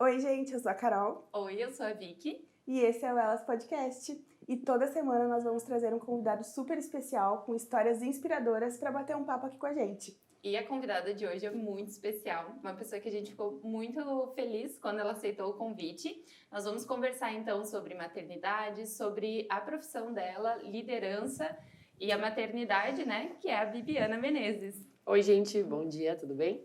Oi, gente, eu sou a Carol. Oi, eu sou a Vicky. E esse é o Elas Podcast. E toda semana nós vamos trazer um convidado super especial com histórias inspiradoras para bater um papo aqui com a gente. E a convidada de hoje é muito especial, uma pessoa que a gente ficou muito feliz quando ela aceitou o convite. Nós vamos conversar então sobre maternidade, sobre a profissão dela, liderança e a maternidade, né, que é a Bibiana Menezes. Oi, gente, bom dia, tudo bem?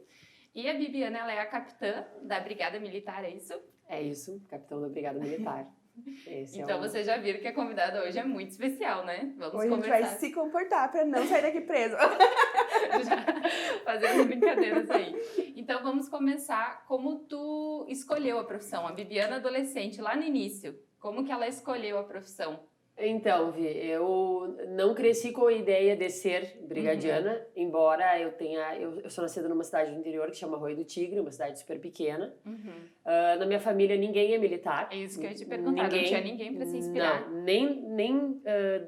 E a Bibiana, ela é a capitã da Brigada Militar, é isso? É isso, capitão da Brigada Militar. Então vocês já viram que a convidada hoje é muito especial, né? Vamos hoje conversar. A gente vai se comportar para não sair daqui preso. Fazendo brincadeiras aí. Então vamos começar como tu escolheu a profissão, a Bibiana adolescente, lá no início. Como que ela escolheu a profissão? Então, Vi, eu não cresci com a ideia de ser brigadiana, embora eu tenha... Eu sou nascida numa cidade do interior que chama Arroio do Tigre, uma cidade super pequena. Na minha família ninguém é militar. É isso que eu ia te perguntar, não tinha ninguém para se inspirar. Não, nem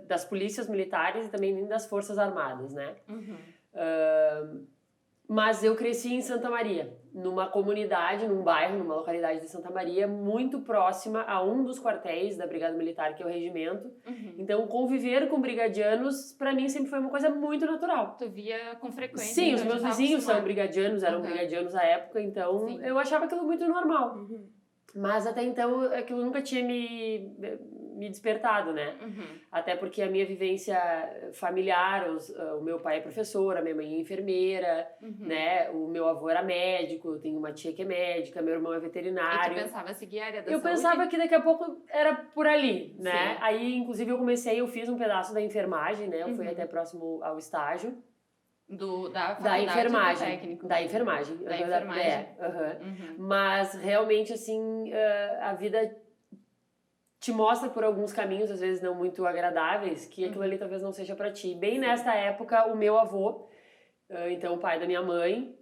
das polícias militares e também nem das forças armadas, né? Mas eu cresci em Santa Maria, numa comunidade, num bairro, numa localidade de Santa Maria, muito próxima a um dos quartéis da Brigada Militar, que é o regimento. Então, conviver com brigadianos, pra mim, sempre foi uma coisa muito natural. Tu via com frequência? Sim, os meus vizinhos são brigadianos, eram brigadianos à época, então eu achava aquilo muito normal. Mas até então, aquilo nunca tinha me despertado, né? Até porque a minha vivência familiar, o meu pai é professor, a minha mãe é enfermeira, né? O meu avô era médico, eu tenho uma tia que é médica, meu irmão é veterinário. E tu pensava seguir a área da saúde? Eu pensava que daqui a pouco era por ali, né? Sim. Aí, inclusive, eu fiz um pedaço da enfermagem, né? Eu fui até próximo ao estágio. Da enfermagem. Técnico. Da enfermagem. Da enfermagem. Mas, realmente, assim, a vida te mostra por alguns caminhos, às vezes não muito agradáveis, que aquilo ali talvez não seja pra ti. Bem nesta época, o meu avô, então o pai da minha mãe,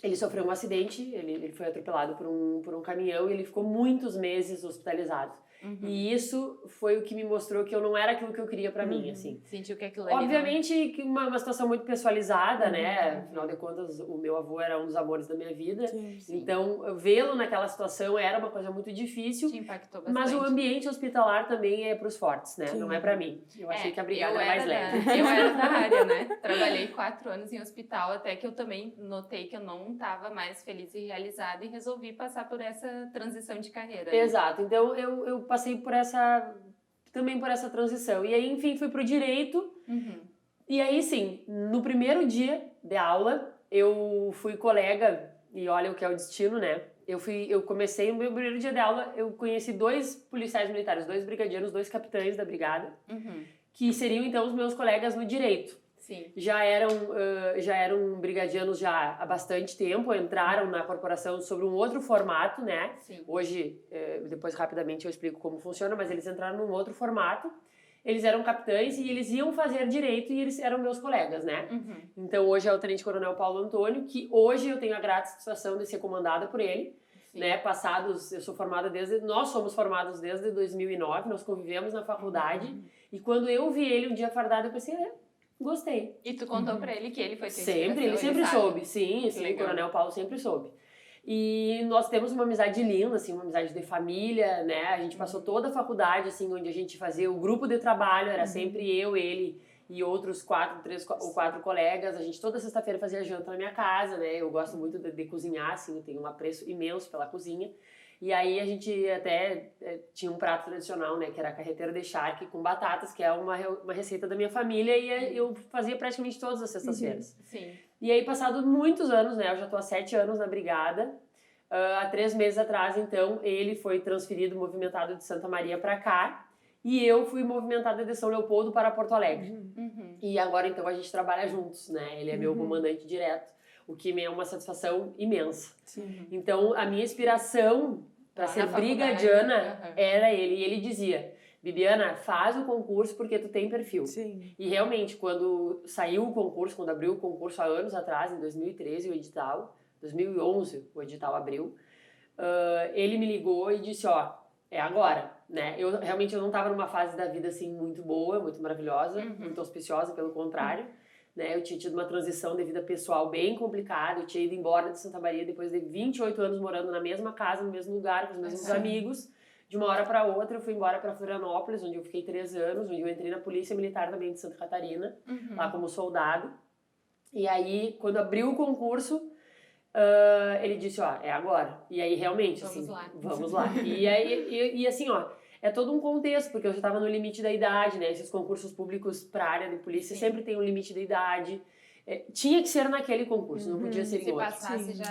ele sofreu um acidente, ele foi atropelado por um caminhão e ele ficou muitos meses hospitalizado. E isso foi o que me mostrou que eu não era aquilo que eu queria pra mim, assim. Sentiu que aquilo ali Obviamente que uma situação muito pessoalizada, né? Afinal de contas, o meu avô era um dos amores da minha vida. Sim. Então, vê-lo naquela situação era uma coisa muito difícil. te impactou bastante. Mas o ambiente hospitalar também é pros fortes, né? Sim. Não é pra mim. Eu achei que a brigada era mais leve. Eu era da área, né? Trabalhei 4 anos em hospital, até que eu também notei que eu não estava mais feliz e realizada e resolvi passar por essa transição de carreira. Né? Exato. Então, eu passei também por essa transição. E aí, enfim, fui pro direito. E aí, sim, no primeiro dia de aula, eu fui colega, e olha o que é o destino, né? Eu comecei, no meu primeiro dia de aula, eu conheci 2 policiais militares, 2 brigadianos, 2 capitães da brigada, que seriam, então, os meus colegas no direito. Sim. Já eram brigadianos já há bastante tempo, entraram na corporação sobre um outro formato, né? Sim. Hoje, depois rapidamente eu explico como funciona, mas eles entraram num outro formato. Eles eram capitães e eles iam fazer direito e eles eram meus colegas, né? Então hoje é o Tenente Coronel Paulo Antônio, que hoje eu tenho a grata satisfação de ser comandada por ele. Né? Nós somos formados desde 2009, nós convivemos na faculdade. E quando eu vi ele um dia fardado, eu pensei, gostei. E tu contou pra ele que ele foi ter Sempre, ele sempre soube. Sim, o Coronel Paulo sempre soube. E nós temos uma amizade linda, assim, uma amizade de família, né? A gente passou toda a faculdade, assim, onde a gente fazia o grupo de trabalho, era sempre eu, ele e outros 4 colegas. A gente toda sexta-feira fazia janta na minha casa, né? Eu gosto muito de cozinhar, assim, eu tenho um apreço imenso pela cozinha. E aí a gente até tinha um prato tradicional, né, que era a carreteira de charque com batatas, que é uma receita da minha família, e eu fazia praticamente todas as sextas-feiras. Sim. E aí, passados muitos anos, né, eu já tô há 7 anos na brigada, há 3 meses atrás, então, ele foi transferido, movimentado de Santa Maria para cá, e eu fui movimentada de São Leopoldo para Porto Alegre. E agora, então, a gente trabalha juntos, né, ele é meu comandante direto. O que me é uma satisfação imensa. Então, a minha inspiração para ser brigadiana era ele. E ele dizia, Bibiana, faz o concurso porque tu tem perfil. Sim. E realmente, quando saiu o concurso, quando abriu o concurso há anos atrás, em 2013, o edital, 2011 o edital abriu, ele me ligou e disse, é agora, né? Eu não estava numa fase da vida assim muito boa, muito maravilhosa, muito auspiciosa, pelo contrário. né? Eu tinha tido uma transição de vida pessoal bem complicada, eu tinha ido embora de Santa Maria depois de 28 anos morando na mesma casa, no mesmo lugar, com os mesmos amigos. De uma hora para outra, eu fui embora para Florianópolis, onde eu fiquei 3 anos, onde eu entrei na Polícia Militar também de Santa Catarina, lá como soldado. E aí, quando abriu o concurso, ele disse, ó, é agora. E aí, realmente, vamos lá. E aí, assim, ó, é todo um contexto, porque eu já estava no limite da idade, né? Esses concursos públicos para a área de polícia sempre tem um limite da idade. Tinha que ser naquele concurso, não podia ser em outro.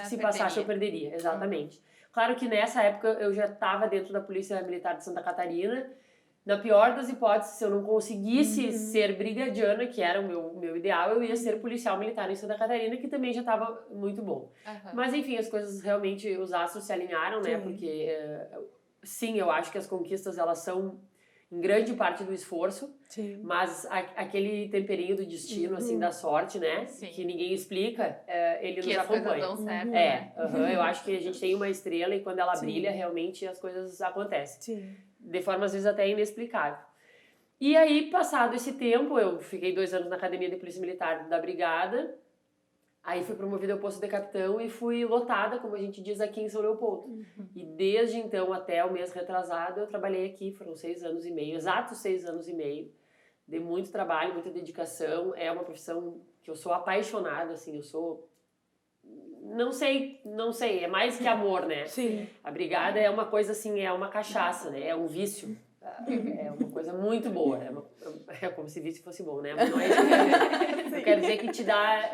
Se passasse, eu perderia, exatamente. Claro que nessa época eu já estava dentro da Polícia Militar de Santa Catarina. Na pior das hipóteses, se eu não conseguisse ser brigadiana, que era o meu ideal, eu ia ser policial militar em Santa Catarina, que também já estava muito bom. Mas enfim, as coisas realmente, os astros se alinharam, né? Porque, sim, eu acho que as conquistas, elas são em grande parte do esforço, mas aquele temperinho do destino, assim, da sorte, né? Que ninguém explica, ele nos acompanha. Dão certo, eu acho que a gente tem uma estrela e quando ela brilha, realmente as coisas acontecem. De forma, às vezes, até inexplicável. E aí, passado esse tempo, eu fiquei 2 anos na Academia de Polícia Militar da Brigada, aí fui promovida ao posto de capitão e fui lotada, como a gente diz, aqui em São Leopoldo. E desde então até o mês retrasado eu trabalhei aqui, foram 6 anos e meio, exatos 6 anos e meio. Dei muito trabalho, muita dedicação, é uma profissão que eu sou apaixonada, assim, eu sou... Não sei, é mais que amor, né? A brigada é uma coisa assim, é uma cachaça, né? É um vício. É uma coisa muito boa. É como se vício fosse bom, né? Mas não é isso. Eu quero dizer que te dá...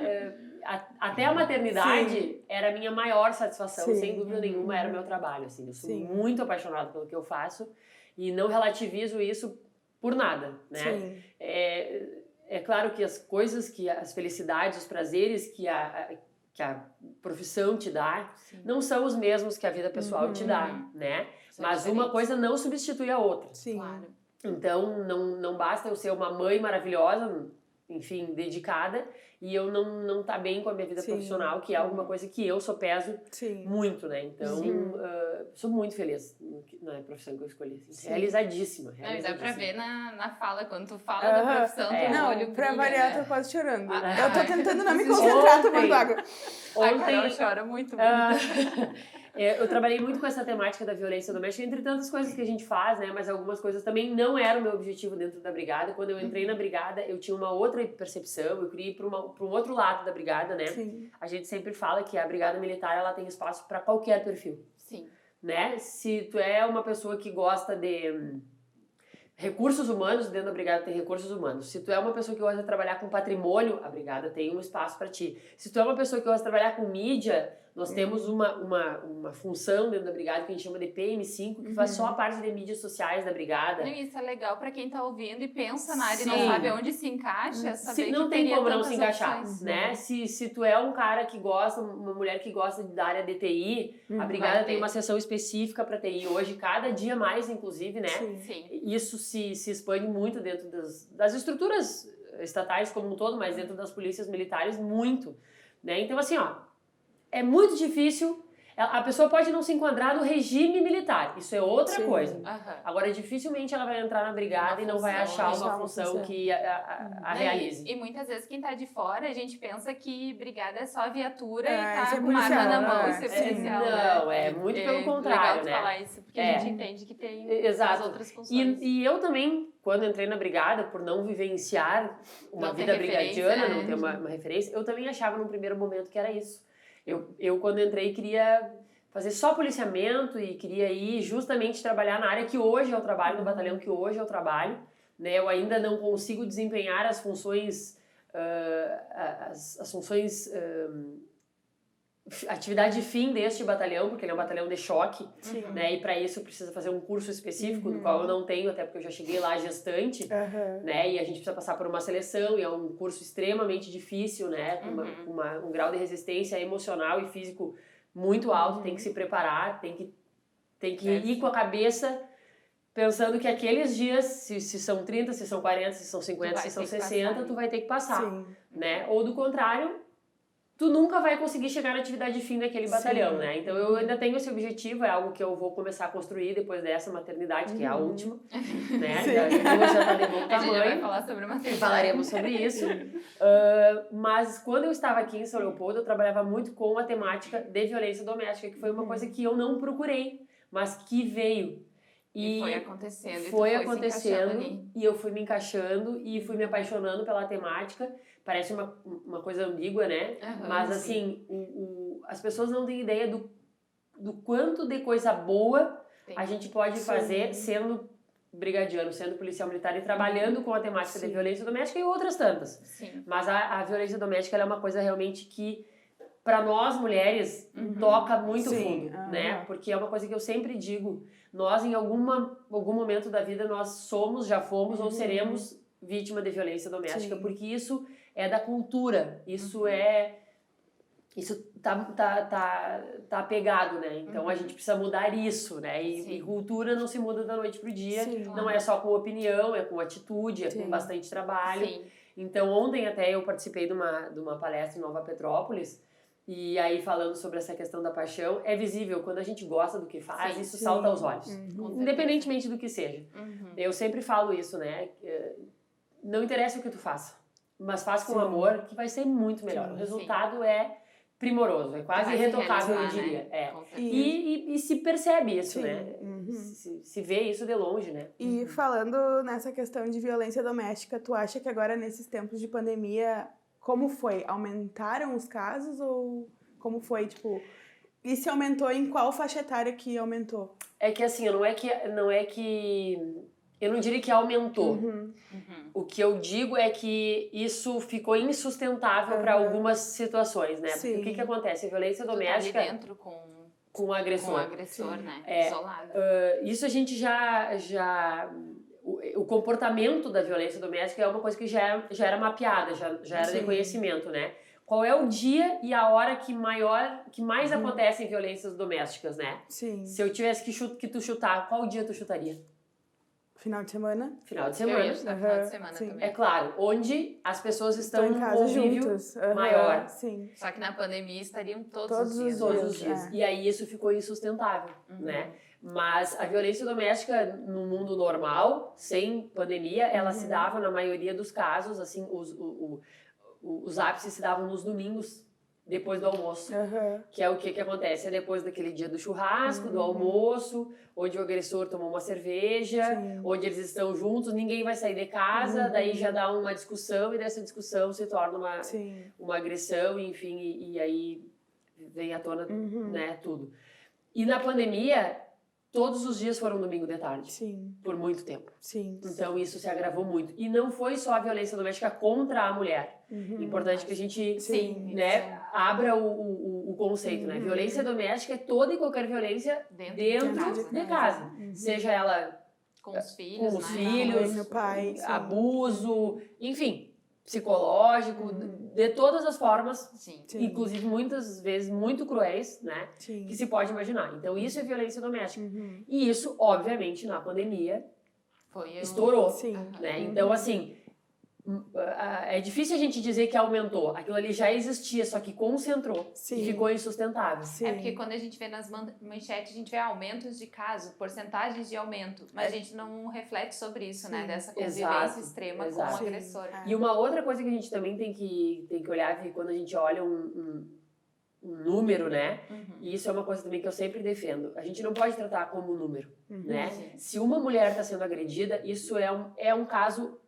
até a maternidade era a minha maior satisfação, sem dúvida nenhuma, era o meu trabalho. Assim. Eu sou muito apaixonada pelo que eu faço e não relativizo isso por nada, né? É claro que as coisas, as felicidades, os prazeres que a profissão te dá não são os mesmos que a vida pessoal te dá, né? Mas uma coisa não substitui a outra. Claro. Então, não basta eu ser uma mãe maravilhosa, enfim, dedicada, e eu não tá bem com a minha vida profissional, que é alguma coisa que eu sopeso muito, né? Então, sou muito feliz na profissão que eu escolhi. Assim, realizadíssima. Mas dá pra ver na fala, quando tu fala da profissão, teu olho brilha, pra variar, né? tô quase chorando. Eu tô tentando não me concentrar tomando água. Ontem ela chora muito. Eu trabalhei muito com essa temática da violência doméstica, entre tantas coisas que a gente faz, né? Mas algumas coisas também não eram o meu objetivo dentro da brigada. Quando eu entrei na brigada, eu tinha uma outra percepção, eu queria ir para um outro lado da brigada, né? A gente sempre fala que a brigada militar, ela tem espaço para qualquer perfil. Né? Se tu é uma pessoa que gosta de recursos humanos, dentro da brigada tem recursos humanos. Se tu é uma pessoa que gosta de trabalhar com patrimônio, a brigada tem um espaço para ti. Se tu é uma pessoa que gosta de trabalhar com mídia, nós temos uma função dentro da brigada que a gente chama de PM5, que faz só a parte de mídias sociais da brigada. E isso é legal para quem tá ouvindo e pensa na área e não sabe onde se encaixa, saber não que tem como não se encaixar, opções, né? Se tu é um cara que gosta, uma mulher que gosta da área de TI, a brigada tem uma seção específica para TI hoje, cada dia mais, inclusive, né? Isso se expande muito dentro das estruturas estatais como um todo, mas dentro das polícias militares, muito, né? Então, assim, ó, é muito difícil, a pessoa pode não se enquadrar no regime militar, isso é outra coisa. Agora, dificilmente ela vai entrar na brigada e não vai achar uma função que a realize. E muitas vezes quem tá de fora, a gente pensa que brigada é só viatura e tá com uma arma na mão e ser policial. Não, é muito pelo contrário, legal né? falar isso, porque a gente entende que tem as outras funções. E eu também, quando entrei na brigada, por não vivenciar uma vida brigadiana, não ter uma referência, eu também achava num primeiro momento que era isso. Eu quando entrei, queria fazer só policiamento e queria ir justamente trabalhar na área que hoje eu trabalho, no batalhão que hoje eu trabalho, né? Eu ainda não consigo desempenhar as funções, atividade fim deste batalhão, porque ele é um batalhão de choque, né? E para isso precisa fazer um curso específico, do qual eu não tenho, até porque eu já cheguei lá gestante, né? E a gente precisa passar por uma seleção, e é um curso extremamente difícil, né? Com um grau de resistência emocional e físico muito alto, tem que se preparar, tem que ir com a cabeça pensando que aqueles dias, se são 30, se são 40, se são 50, se são 60, tu vai ter que passar, né? Ou do contrário, tu nunca vai conseguir chegar na atividade fim daquele batalhão, né? Então eu ainda tenho esse objetivo, é algo que eu vou começar a construir depois dessa maternidade, que é a última, né? Já tá de bom A gente tamanho. já vai falar sobre maternidade. Falaremos sobre isso. Mas quando eu estava aqui em São Leopoldo, eu trabalhava muito com a temática de violência doméstica, que foi uma coisa que eu não procurei, mas que veio. E foi acontecendo. Foi acontecendo, e eu fui me encaixando e fui me apaixonando pela temática. Parece uma coisa ambígua, né? Mas, assim, as pessoas não têm ideia do quanto de coisa boa a gente pode fazer sendo brigadiano, sendo policial militar e trabalhando com a temática de violência doméstica e outras tantas. Sim. Mas a violência doméstica ela é uma coisa realmente que, para nós mulheres, toca muito fundo, né? Porque é uma coisa que eu sempre digo, nós em algum momento da vida nós somos, já fomos ou seremos vítima de violência doméstica, porque isso é da cultura, isso tá apegado, né? Então a gente precisa mudar isso, né? E cultura não se muda da noite pro dia, não é só com opinião, é com atitude, é com bastante trabalho. Sim. Então ontem até eu participei de uma palestra em Nova Petrópolis, e aí falando sobre essa questão da paixão, é visível, quando a gente gosta do que faz, isso salta aos olhos, independentemente do que seja. Eu sempre falo isso, né? Não interessa o que tu faça, mas faz com amor, que vai ser muito melhor. O resultado é primoroso, é quase irretocável, eu diria. Né? E se percebe isso, né? Se vê isso de longe, né? E falando nessa questão de violência doméstica, tu acha que agora, nesses tempos de pandemia, como foi? Aumentaram os casos ou como foi, tipo... E se aumentou, em qual faixa etária que aumentou? É que assim, não é que eu não diria que aumentou. O que eu digo é que isso ficou insustentável para algumas situações, né? Porque o que acontece? A violência doméstica... Tá ali dentro com o agressor. Com o agressor, né? Isolado. Isso a gente já o comportamento da violência doméstica é uma coisa que já era mapeada, já era de conhecimento, né? Qual é o dia e a hora que mais acontecem violências domésticas, né? Sim. Se eu tivesse que tu chutar, qual dia tu chutaria? Final de semana? Final de semana. Eu ia chutar final de semana também. É claro, onde as pessoas estão em num casa convívio juntos. maior. Sim. Só que na pandemia estariam todos Todos os dias. Todos os dias. E aí isso ficou insustentável, né? Mas a violência doméstica no mundo normal, sem pandemia, ela se dava na maioria dos casos, assim, os ápices se davam nos domingos, depois do almoço. Que é o que acontece? É depois daquele dia do churrasco, do almoço, onde o agressor tomou uma cerveja, onde eles estão juntos, ninguém vai sair de casa, daí já dá uma discussão e dessa discussão se torna uma agressão, enfim, e aí vem à tona, né, tudo. E na pandemia, todos os dias foram domingo de tarde. Por muito tempo. Então isso se agravou muito. E não foi só a violência doméstica contra a mulher. Importante que a gente abra o conceito, né? Violência doméstica é toda e qualquer violência dentro de casa. Seja ela com os filhos, no pai, abuso, enfim, psicológico, de todas as formas, inclusive muitas vezes muito cruéis, né? Que se pode imaginar. Então isso é violência doméstica. E isso, obviamente, na pandemia estourou, né? Então, assim, é difícil a gente dizer que aumentou. Aquilo ali já existia, só que concentrou e ficou insustentável. É porque quando a gente vê nas manchetes, a gente vê aumentos de casos, porcentagens de aumento, mas a gente não reflete sobre isso, né? Dessa convivência extrema com o agressor. E uma outra coisa que a gente também tem que olhar, quando a gente olha um número, né? E isso é uma coisa também que eu sempre defendo. A gente não pode tratar como número, né? Se uma mulher está sendo agredida, isso é um caso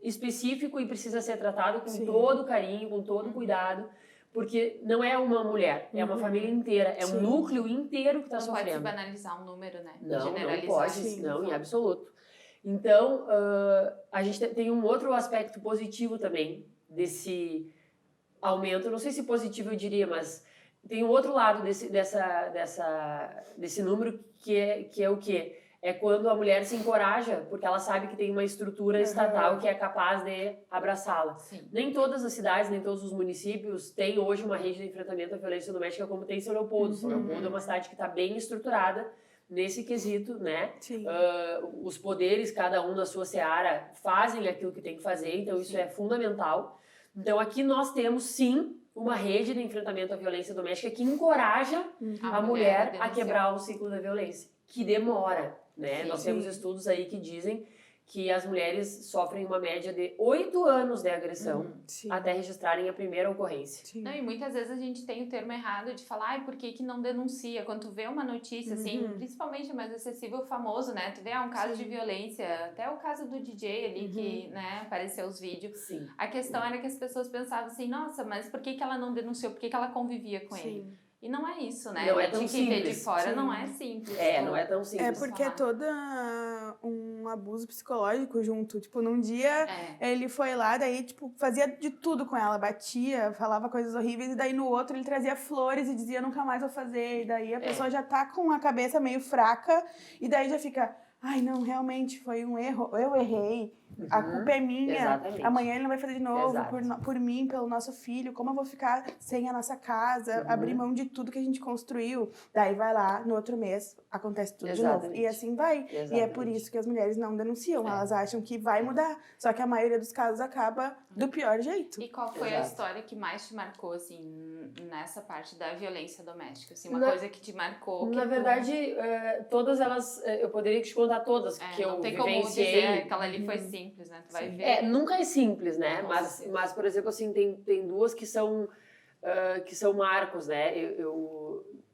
específico e precisa ser tratado com todo carinho, com todo cuidado, porque não é uma mulher, é uma família inteira, é um núcleo inteiro que está sofrendo. Não pode banalizar um número, né? Não pode, não, em absoluto. Então, a gente tem um outro aspecto positivo também desse aumento, não sei se positivo eu diria, mas tem um outro lado desse número que é o quê? É quando a mulher se encoraja, porque ela sabe que tem uma estrutura estatal que é capaz de abraçá-la. Nem todas as cidades, nem todos os municípios têm hoje uma rede de enfrentamento à violência doméstica como tem em São Leopoldo. São Leopoldo é uma cidade que está bem estruturada nesse quesito, né? Os poderes, cada um na sua seara, fazem aquilo que tem que fazer, então isso é fundamental. Então aqui nós temos, sim, uma rede de enfrentamento à violência doméstica que encoraja a mulher a quebrar o ciclo da violência, que demora, né? Sim. Nós temos estudos aí que dizem que as mulheres sofrem uma média de 8 anos de agressão até registrarem a primeira ocorrência. Sim. Não, e muitas vezes a gente tem o termo errado de falar, ai, por que não denuncia? Quando tu vê uma notícia, assim, principalmente mais acessível, famoso, né? Tu vê um caso de violência, até o caso do DJ ali, que, né, apareceu os vídeos. Sim. A questão era que as pessoas pensavam assim, nossa, mas por que ela não denunciou? Por que ela convivia com ele? E não é isso, né? Não é tão de quem vê de simples. fora não é simples. Não é tão simples. É porque é todo um abuso psicológico junto. Tipo, num dia ele foi lá, daí, tipo, fazia de tudo com ela. Batia, falava coisas horríveis. E daí no outro ele trazia flores e dizia nunca mais vou fazer. E daí a pessoa já tá com a cabeça meio fraca. E daí já fica, ai não, realmente foi um erro. Eu errei. A culpa é minha. Exatamente. Amanhã ele não vai fazer de novo por mim, pelo nosso filho. Como eu vou ficar sem a nossa casa? Abrir mão de tudo que a gente construiu. Daí vai lá, no outro mês, acontece tudo de novo. E assim vai. Exatamente. E é por isso que as mulheres não denunciam. Elas acham que vai mudar. Só que a maioria dos casos acaba do pior jeito. E qual foi a história que mais te marcou, assim, nessa parte da violência doméstica? Assim, uma coisa que te marcou? Na verdade, todas elas, eu poderia te contar todas que eu vivenciei. Não tem como dizer que aquela ali foi simples, né? Tu vai ver. Nunca é simples, né? Mas, por exemplo, assim, tem duas que são marcos, né?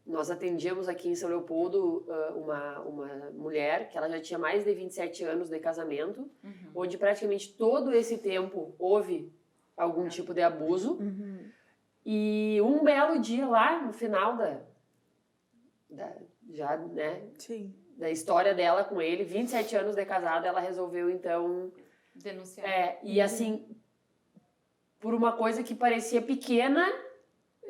Nós atendíamos aqui em São Leopoldo uma mulher que ela já tinha mais de 27 anos de casamento, onde praticamente todo esse tempo houve algum tipo de abuso. E um belo dia lá, no final da história dela com ele, 27 anos de casada, ela resolveu, então... denunciar. E assim, por uma coisa que parecia pequena,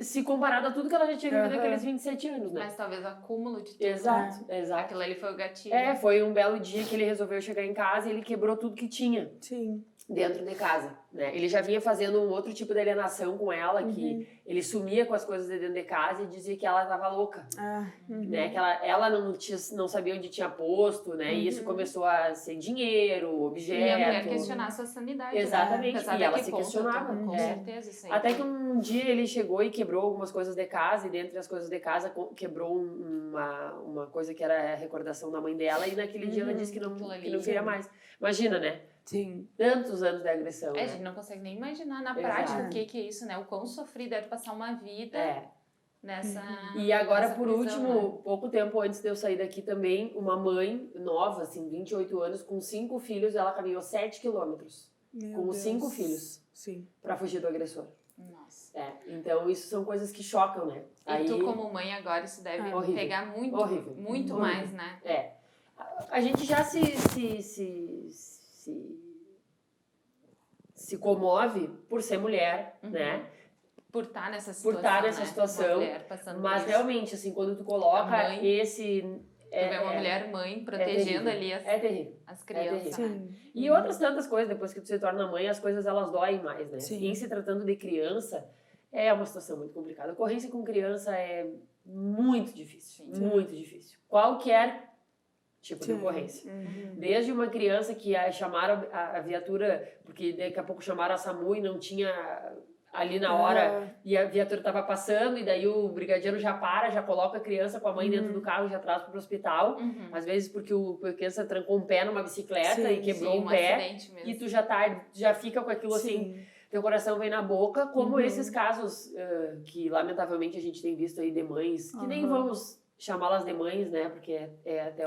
se comparado a tudo que ela já tinha vivido naqueles 27 anos, né? Mas talvez o acúmulo de tudo. Exato. Aquilo ali foi o gatilho. Foi um belo dia que ele resolveu chegar em casa e ele quebrou tudo que tinha. Sim. Dentro de casa, né? Ele já vinha fazendo um outro tipo de alienação com ela, que ele sumia com as coisas de dentro de casa e dizia que ela estava louca, né? Que ela não sabia onde tinha posto, né? E isso começou a ser dinheiro, objeto. E a mulher questionar a sua sanidade. Exatamente, né? e ela se questionava. Com certeza, isso aí. Até que um dia ele chegou e quebrou algumas coisas de casa, e dentre as coisas de casa quebrou uma coisa que era a recordação da mãe dela, e naquele dia ela disse que não queria mais. Imagina, né? Sim. Tantos anos de agressão. A gente não consegue nem imaginar na prática o que é isso, né? O quão sofrido é passar uma vida nessa. E agora, nessa por prisão, último, né? pouco tempo antes de eu sair daqui também, uma mãe nova, assim, 28 anos, com 5 filhos, ela caminhou 7 quilômetros. Com os 5 filhos. Sim. Pra fugir do agressor. Nossa. Então isso são coisas que chocam, né? E tu, como mãe, agora isso deve pegar muito, muito mais, né? A gente já se comove por ser mulher, né? Por estar nessa situação. Mas realmente, assim, quando tu coloca esse... Tu vê uma mulher mãe protegendo ali as crianças. Sim. E outras tantas coisas, depois que tu se torna mãe, as coisas elas doem mais, né? Sim. Em se tratando de criança, é uma situação muito complicada. A ocorrência com criança é muito difícil. Sim. Muito difícil. Qualquer tipo de ocorrência. Desde uma criança que chamaram a viatura, porque daqui a pouco chamaram a SAMU e não tinha ali na hora, e a viatura estava passando, e daí o brigadeiro já coloca a criança com a mãe dentro do carro e já traz para o hospital. Às vezes porque a criança trancou um pé numa bicicleta e quebrou um pé, e tu já fica com aquilo assim, teu coração vem na boca, como esses casos que lamentavelmente a gente tem visto aí de mães, que nem vamos chamá-las de mães, né, porque é até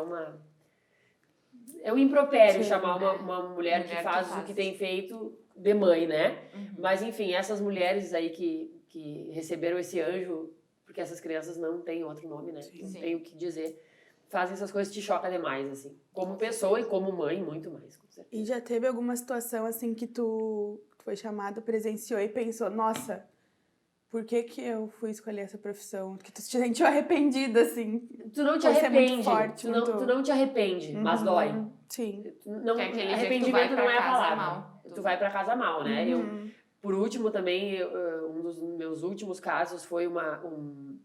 é um impropério chamar uma mulher que faz o que tem feito de mãe, né? Mas, enfim, essas mulheres aí que receberam esse anjo, porque essas crianças não têm outro nome, né? Não tem o que dizer. Fazem essas coisas, te choca demais, assim. Como pessoa e como mãe, muito mais, com certeza. E já teve alguma situação, assim, que tu foi chamado, presenciou e pensou, nossa, por que eu fui escolher essa profissão? Que tu te sentiu arrependida, assim. Tu não te arrepende. Tu não te arrepende, mas dói. Sim. Arrependimento não é a palavra. Tu vai pra casa mal, né? Por último, também, um dos meus últimos casos foi um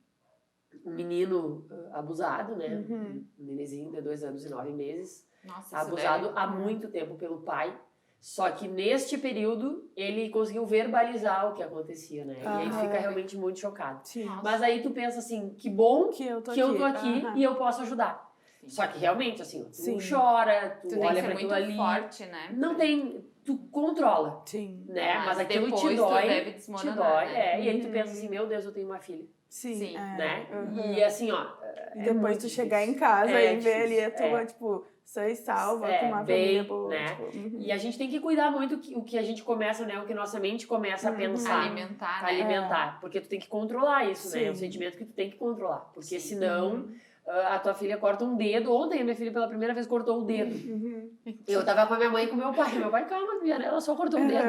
menino abusado, né? Um nenenzinho de 2 anos e 9 meses. Nossa, abusado há muito tempo pelo pai. Só que neste período, ele conseguiu verbalizar o que acontecia, né? E aí fica realmente muito chocado. Sim. Mas aí tu pensa assim, que bom Que eu tô aqui e eu posso ajudar. Sim. Só que realmente, assim, tu Sim. chora, tu tem olha que ser pra aquilo muito ali. forte, né? Não tem... Tu controla, Sim. né? Mas aquilo depois te tu dói, deve te desmoronar, dói. né? E aí tu pensa assim, meu Deus, eu tenho uma filha. Sim. Né? Uhum. E assim, ó... E depois muito tu chegar difícil. em casa e ver ali a difícil, tua, tipo, sã salva, com uma bem, família boa. né? Tipo, E a gente tem que cuidar muito o que a gente começa, né? O que nossa mente começa a pensar. Alimentar, né? Alimentar. Porque tu tem que controlar isso, né? É um Sim. sentimento que tu tem que controlar. Porque Sim. senão a tua filha corta um dedo. Ontem a minha filha pela primeira vez cortou o dedo. Eu tava com a minha mãe e com o meu pai. Meu pai, calma, Viviane, ela só cortou um dedo.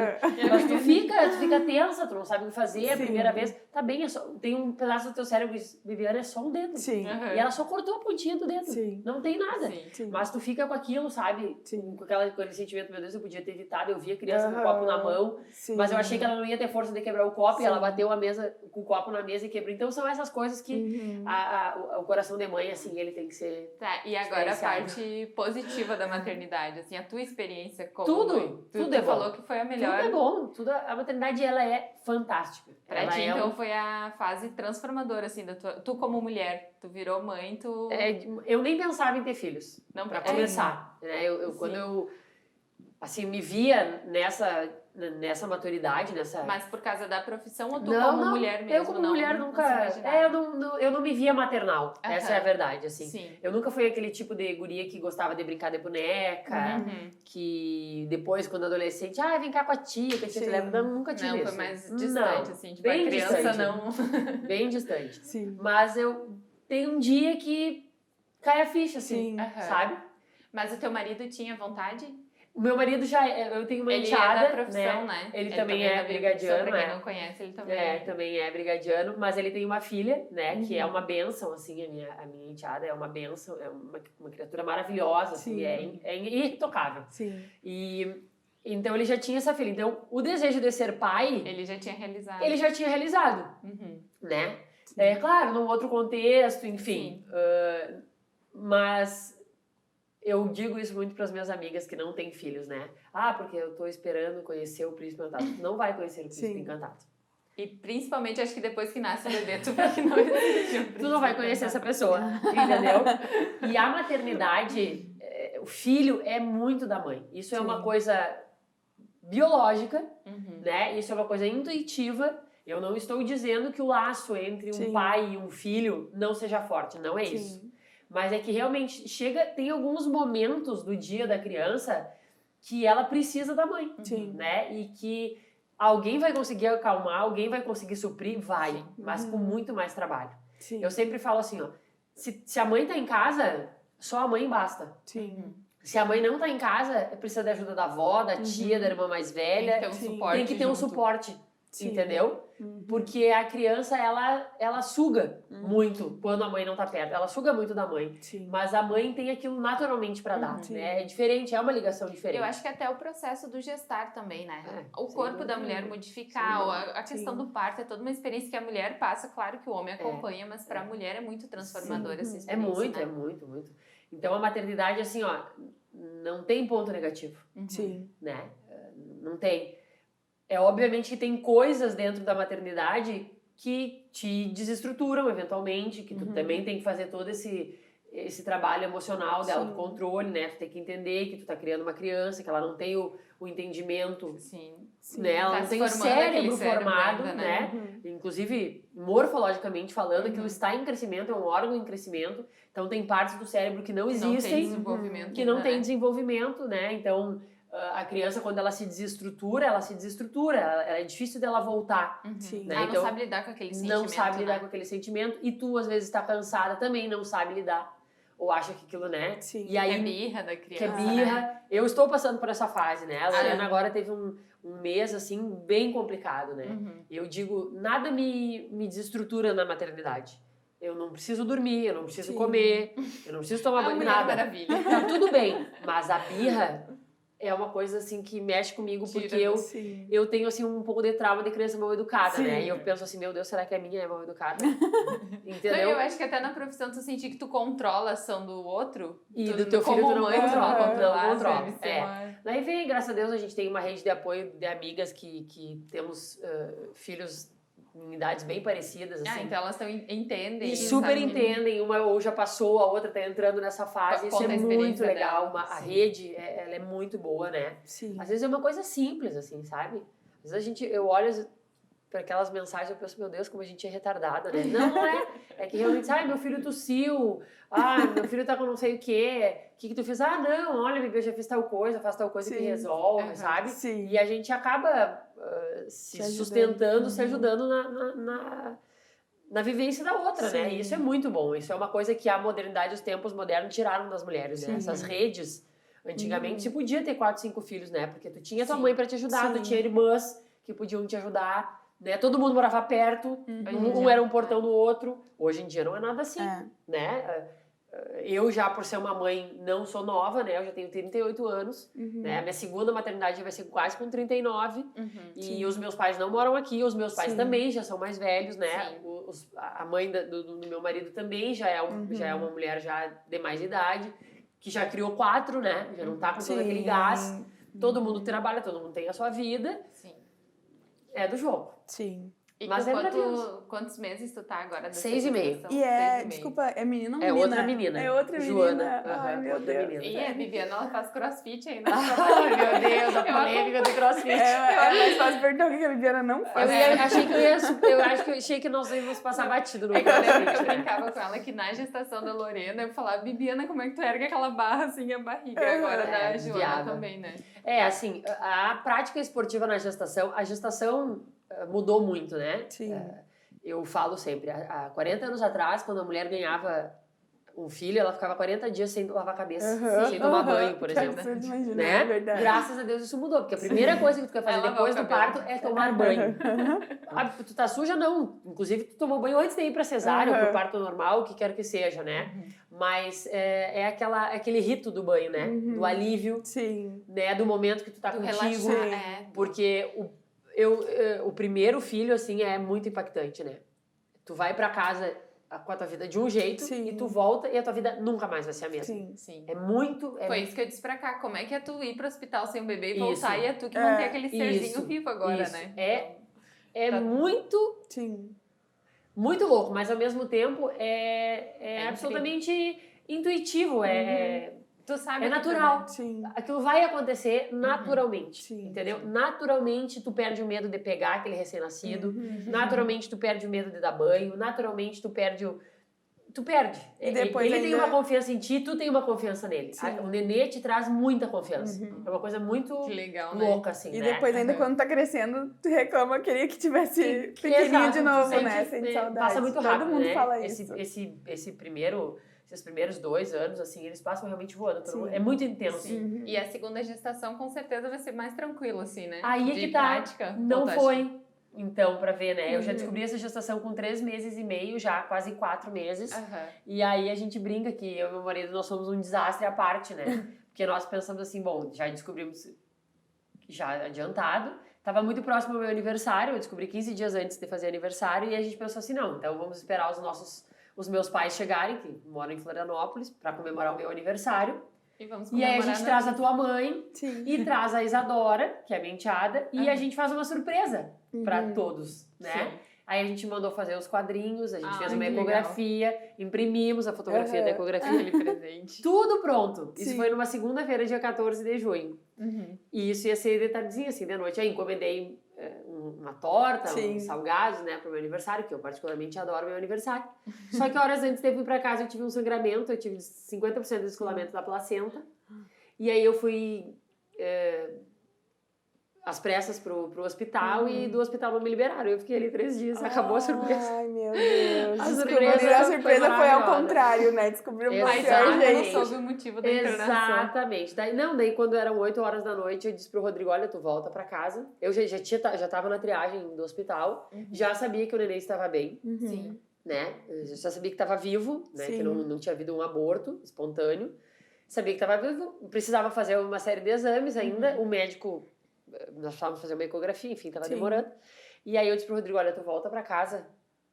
Mas tu fica tensa, tu não sabe o que fazer. A Sim. primeira vez, tá bem, tem um pedaço do teu cérebro que diz, Viviane, é só um dedo. Sim. E ela só cortou a pontinha do dedo. Sim. Não tem nada. Sim. Mas tu fica com aquilo, sabe? Sim. Com aquele sentimento, meu Deus, eu podia ter evitado. Eu vi a criança com o copo na mão, Sim. mas eu achei que ela não ia ter força de quebrar o copo e ela bateu a mesa com o copo na mesa e quebrou. Então são essas coisas que o coração de mãe, assim, ele tem que ser... Tá, e agora a Diferenciado. parte positiva da maternidade, assim, a tua experiência como Tudo, mãe. Tu tudo é bom. falou que foi a melhor. Tudo é bom, a maternidade, ela é fantástica. Pra Ela ti, é então, foi a fase transformadora, assim, tu como mulher, tu virou mãe, tu... eu nem pensava em ter filhos, Não, pra começar. Né? Quando eu, assim, me via nessa maturidade, Mas por causa da profissão ou tu Não, como não, mulher mesmo? eu como mulher não nunca... se imaginava? eu não me via maternal, essa é a verdade, assim. Sim. Eu nunca fui aquele tipo de guria que gostava de brincar de boneca, que depois, quando adolescente, vem cá com a tia, que a tia te leva. Não, nunca tive Não, isso. foi mais distante, assim, tipo, bem a criança distante. não... Bem distante. Sim. Mas tem um dia que cai a ficha, assim, sabe? Mas o teu marido tinha vontade? O meu marido eu tenho uma Ele enteada, é da profissão, né? Ele também é brigadiano, Pra quem não conhece, ele também também é brigadiano, mas ele tem uma filha, né, que é uma bênção, assim, a minha enteada é uma bênção, é uma criatura maravilhosa, assim, é irretocável. Sim. E então ele já tinha essa filha. Então, o desejo de ser pai, Ele já tinha realizado. ele já tinha realizado, né? É claro, num outro contexto, enfim. Mas eu digo isso muito para as minhas amigas que não têm filhos, né? Porque eu tô esperando conhecer o Príncipe Encantado. Tu não vai conhecer o Príncipe Encantado. E principalmente, acho que depois que nasce o bebê, tu vê que não existe. Tu não vai conhecer essa pessoa, entendeu? E a maternidade, o filho é muito da mãe. Isso é uma coisa biológica, né? Isso é uma coisa intuitiva. Eu não estou dizendo que o laço entre um pai e um filho não seja forte, não é isso. Mas é que realmente tem alguns momentos do dia da criança que ela precisa da mãe, né? E que alguém vai conseguir acalmar, alguém vai conseguir suprir, mas com muito mais trabalho. Sim. Eu sempre falo assim, ó, se a mãe tá em casa, só a mãe basta. Sim. Se a mãe não tá em casa, precisa da ajuda da avó, da tia, da irmã mais velha. Tem que ter um suporte. Entendeu? Porque a criança, ela suga muito quando a mãe não tá perto. Ela suga muito da mãe. Mas a mãe tem aquilo naturalmente pra dar, né? É diferente, é uma ligação diferente. Eu acho que até o processo do gestar também, né? O corpo da mulher modificar, a questão do parto é toda uma experiência que a mulher passa. Claro que o homem acompanha, mas pra mulher é muito transformadora essa experiência, É muito, muito. Então a maternidade, assim, ó, não tem ponto negativo. Né? Não tem. Obviamente que tem coisas dentro da maternidade que te desestruturam eventualmente, que tu também tem que fazer todo esse trabalho emocional de autocontrole, né? Tu tem que entender que tu tá criando uma criança, que ela não tem o entendimento, né? Ela não tem o cérebro formado, ainda, né? Inclusive, morfologicamente falando, aquilo está em crescimento, é um órgão em crescimento, então tem partes do cérebro que não existem, que não tem desenvolvimento, né? Então a criança, quando ela se desestrutura, é difícil dela voltar. Né? Ela não sabe lidar com aquele sentimento. Não sabe lidar com aquele sentimento, e tu, às vezes, tá cansada, também não sabe lidar. Ou acha que aquilo, né? E aí, que é birra da criança. Que é birra. Né? Eu estou passando por essa fase, né? A Lorena agora teve um mês, assim, bem complicado, né? Eu digo, nada me desestrutura na maternidade. Eu não preciso dormir, eu não preciso comer, eu não preciso tomar banho, nada. Maravilha. Tá tudo bem, mas a birra é uma coisa, assim, que mexe comigo, porque Sim. eu tenho, assim, um pouco de trauma de criança mal educada, Sim. né? E eu penso assim, meu Deus, será que a minha é mal educada? Não, Entendeu? eu acho que até na profissão tu sentir que tu controla a ação do outro. E tu, do teu filho como tu não mãe, controla, tu controlar, não controla, deve ser é. uma- Daí vem, graças a Deus, a gente tem uma rede de apoio de amigas que temos filhos em idades bem parecidas, assim. então elas entendem. E super sabem- entendem, uma ou já passou, a outra tá entrando nessa fase, isso Conta é a muito experiência legal, dela, a sim. rede, ela é muito boa, né? Sim. Às vezes é uma coisa simples, assim, sabe? Às vezes eu olho para aquelas mensagens, eu penso, meu Deus, como a gente é retardada, né? Não é, é que realmente, meu filho tossiu, meu filho tá com não sei o quê, o que tu fez? Não, olha, bebê, eu já fiz tal coisa, faz tal coisa que Sim. resolve, sabe? Sim. E a gente acaba se ajudando. sustentando, se ajudando na vivência da outra, né? E isso é muito bom. Isso é uma coisa que a modernidade, os tempos modernos tiraram das mulheres, né? Essas redes, antigamente, se podia ter 4, 5 filhos, né? Porque tu tinha tua mãe para te ajudar, tu tinha irmãs que podiam te ajudar, né? Todo mundo morava perto, um era um portão do outro. Hoje em dia não é nada assim, né? Eu já, por ser uma mãe, não sou nova, né? Eu já tenho 38 anos, né? A minha segunda maternidade vai ser quase com 39. E os meus pais não moram aqui, os meus pais também já são mais velhos, né? A mãe do meu marido também já é uma mulher já de mais idade, que já criou 4, né? Já não tá com todo aquele gás. Todo mundo trabalha, todo mundo tem a sua vida. Sim. É do jogo. Sim. E Mas quantos meses tu tá agora? 6 e meio. E desculpa, é menino ou É menina? outra menina. É outra Joana. menina. Ai, meu outra Deus. menina. E a Viviana, ela faz crossfit ainda. Ai, meu Deus, a polêmica do crossfit. É mais fácil perguntar o que a Viviana não faz. Eu achei que nós íamos passar batido no É que eu lembro que eu crossfit, né? brincava com ela que na gestação da Lorena eu falava, Bibiana, como é que tu ergue aquela barra assim, a barriga agora da Joana viada. também, né? Assim, a prática esportiva na gestação, a gestação mudou muito, né? Sim. Eu falo sempre, há 40 anos atrás, quando a mulher ganhava um filho, ela ficava 40 dias sem lavar a cabeça, sem tomar banho, por exemplo. Imagina, Né? é verdade. Graças a Deus isso mudou, porque a primeira coisa que tu quer fazer lavar depois o do cabelo. parto é tomar banho. Tu tá suja? Não. Inclusive, tu tomou banho antes de ir pra cesárea ou pro parto normal, o que quer que seja, né? Mas é aquele rito do banho, né? Do alívio, Sim. né? Do momento que tu tá Tu contigo. relaxar, Porque o primeiro filho, assim, é muito impactante, né? Tu vai pra casa com a tua vida de um jeito e tu volta e a tua vida nunca mais vai ser a mesma. Sim. É muito... Foi isso que eu disse pra cá. Como é que é tu ir pro hospital sem o bebê e Isso. voltar e é tu que mantém aquele Isso. serzinho vivo agora, Isso. né? É Tá. muito... Sim. Muito louco, mas ao mesmo tempo incrível. absolutamente intuitivo, Tu sabe é que tu natural. Sim. Aquilo vai acontecer naturalmente, Sim. entendeu? Naturalmente tu perde o medo de pegar aquele recém-nascido, naturalmente tu perde o medo de dar banho, naturalmente tu perde Tu perde. E depois ele tem ainda- uma confiança em ti, tu tem uma confiança nele. Sim. O nenê te traz muita confiança. É uma coisa muito Que legal, né? louca, assim, E né? depois, ainda quando tá crescendo, tu reclama, queria que tivesse pequenininho Exato, de novo, tu né? sente, Sente saudade. Passa muito rápido, Todo mundo né? fala isso. Esses primeiros 2 anos, assim, eles passam realmente voando. Sim. É muito intenso. Sim. E a segunda gestação com certeza vai ser mais tranquilo, assim, né? Aí é De que tá. prática. Não ou tu acha- foi, então, pra ver, né? Eu já descobri essa gestação com 3 meses e meio, já quase 4 meses. Aham. E aí a gente brinca que eu e meu marido, nós somos um desastre à parte, né? Porque nós pensamos assim, bom, já descobrimos já adiantado. Tava muito próximo ao meu aniversário, eu descobri 15 dias antes de fazer aniversário, e a gente pensou assim, não, então vamos esperar os meus pais chegarem, que moram em Florianópolis, pra comemorar o meu aniversário. E vamos E aí a comemorar gente na- traz a tua mãe Sim. e traz a Isadora, que é minha enteada, e a gente faz uma surpresa pra todos, né? Sim. Aí a gente mandou fazer os quadrinhos, a gente fez uma que ecografia, imprimimos a fotografia da ecografia, Aquele presente. tudo pronto. Isso Sim. foi numa segunda-feira, dia 14 de junho. E isso ia ser de tardezinha, assim, de noite. Aí encomendei uma torta, Sim. uns salgados, né, pro meu aniversário, que eu particularmente adoro meu aniversário. Só que horas antes de eu ir pra casa, eu tive um sangramento, eu tive 50% de descolamento da placenta. E aí eu fui às pressas pro hospital e do hospital não me liberaram. Eu fiquei ali 3 dias, acabou a surpresa. Ai, meu Deus. A Descobriram, surpresa a surpresa foi foi ao maravilhosa. contrário, né? Descobriu o Mas pior ela não jeito. soube o motivo da internação. Exatamente. Daí quando eram 8 horas da noite, eu disse pro Rodrigo, olha, tu volta pra casa. Eu já tava na triagem do hospital, já sabia que o neném estava bem, Sim. né? Eu já sabia que estava vivo, né? Sim. Que não tinha havido um aborto espontâneo. sabia que estava vivo, precisava fazer uma série de exames ainda, o médico, nós precisávamos fazer uma ecografia, enfim, estava demorando. E aí eu disse pro Rodrigo, olha, tu volta pra casa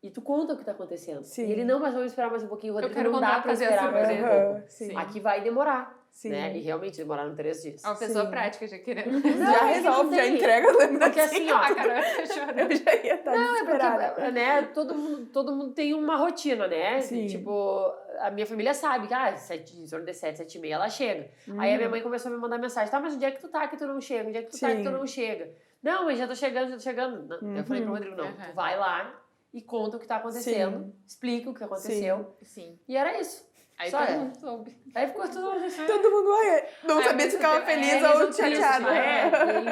e tu conta o que tá acontecendo. Sim. E ele, não, mas vamos esperar mais um pouquinho. Rodrigo, quero não dá pra fazer esperar mais um pouco. Sim. Aqui vai demorar. Sim. Né? E realmente demoraram 3 dias. É uma pessoa Sim. prática, já querendo. Já resolve, já entrega, lembra? Porque assim, ó, A Carol tá chorando. Eu já ia estar não, é desesperada. porque, né, todo mundo tem uma rotina, né? Sim. Tipo, a minha família sabe que, em torno de 7, 7 e meia ela chega. Aí a minha mãe começou a me mandar mensagem, tá, mas onde é que tu tá que tu não chega? Onde é que tu tá que tu não chega? Não, mas já tô chegando. Não. Eu falei pro Rodrigo, não, tu vai lá e conta o que tá acontecendo, explica o que aconteceu. Sim. E era isso. Aí Só todo mundo soube. Aí ficou tudo... Todo mundo não sabia se ficava feliz ou chateado.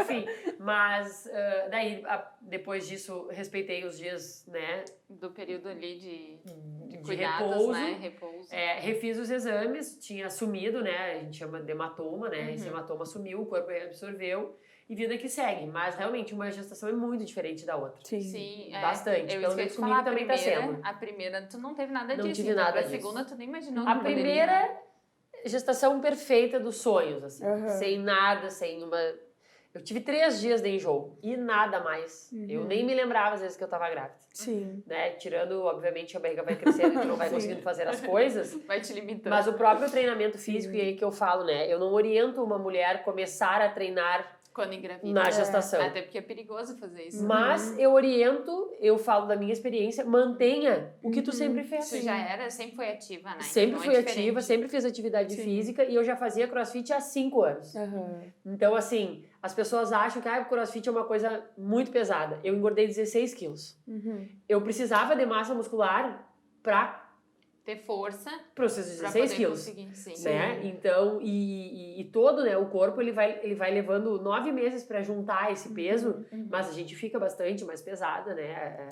Enfim, mas daí, depois disso, respeitei os dias, né? Do período ali de De cuidados, repouso. né? Repouso. Refiz os exames, tinha sumido, né? A gente chama de hematoma, né? Esse hematoma sumiu, o corpo absorveu e vida que segue. Mas realmente uma gestação é muito diferente da outra. Sim, Bastante. Eu Pelo esqueci menos de comigo falar, também tá sendo. A primeira, tu não teve nada Não disso. tive então, nada a disso. segunda, tu nem imaginou A que poderia. primeira gestação perfeita dos sonhos, assim. Sem nada, sem uma... Eu tive 3 dias de enjoo e nada mais. Eu nem me lembrava às vezes que eu tava grávida. Sim. Né? Tirando, obviamente, a barriga vai crescendo e tu não vai conseguindo fazer as coisas. Vai te limitando. Mas o próprio treinamento físico, e aí que eu falo, né? Eu não oriento uma mulher começar a treinar Quando engravida. na gestação. Até porque é perigoso fazer isso. Mas eu oriento, eu falo da minha experiência, mantenha o que tu sempre fez. Tu já era, sempre foi ativa, né? Sempre Então fui é ativa, diferente. sempre fiz atividade física e eu já fazia crossfit há 5 anos. Então, assim, as pessoas acham que o crossfit é uma coisa muito pesada. Eu engordei 16 quilos. Eu precisava de massa muscular pra Ter força para os seus pra 16 poder quilos. conseguir. Sim. Né? Então, e todo, né, o corpo ele vai levando 9 meses para juntar esse peso, mas a gente fica bastante mais pesada, né?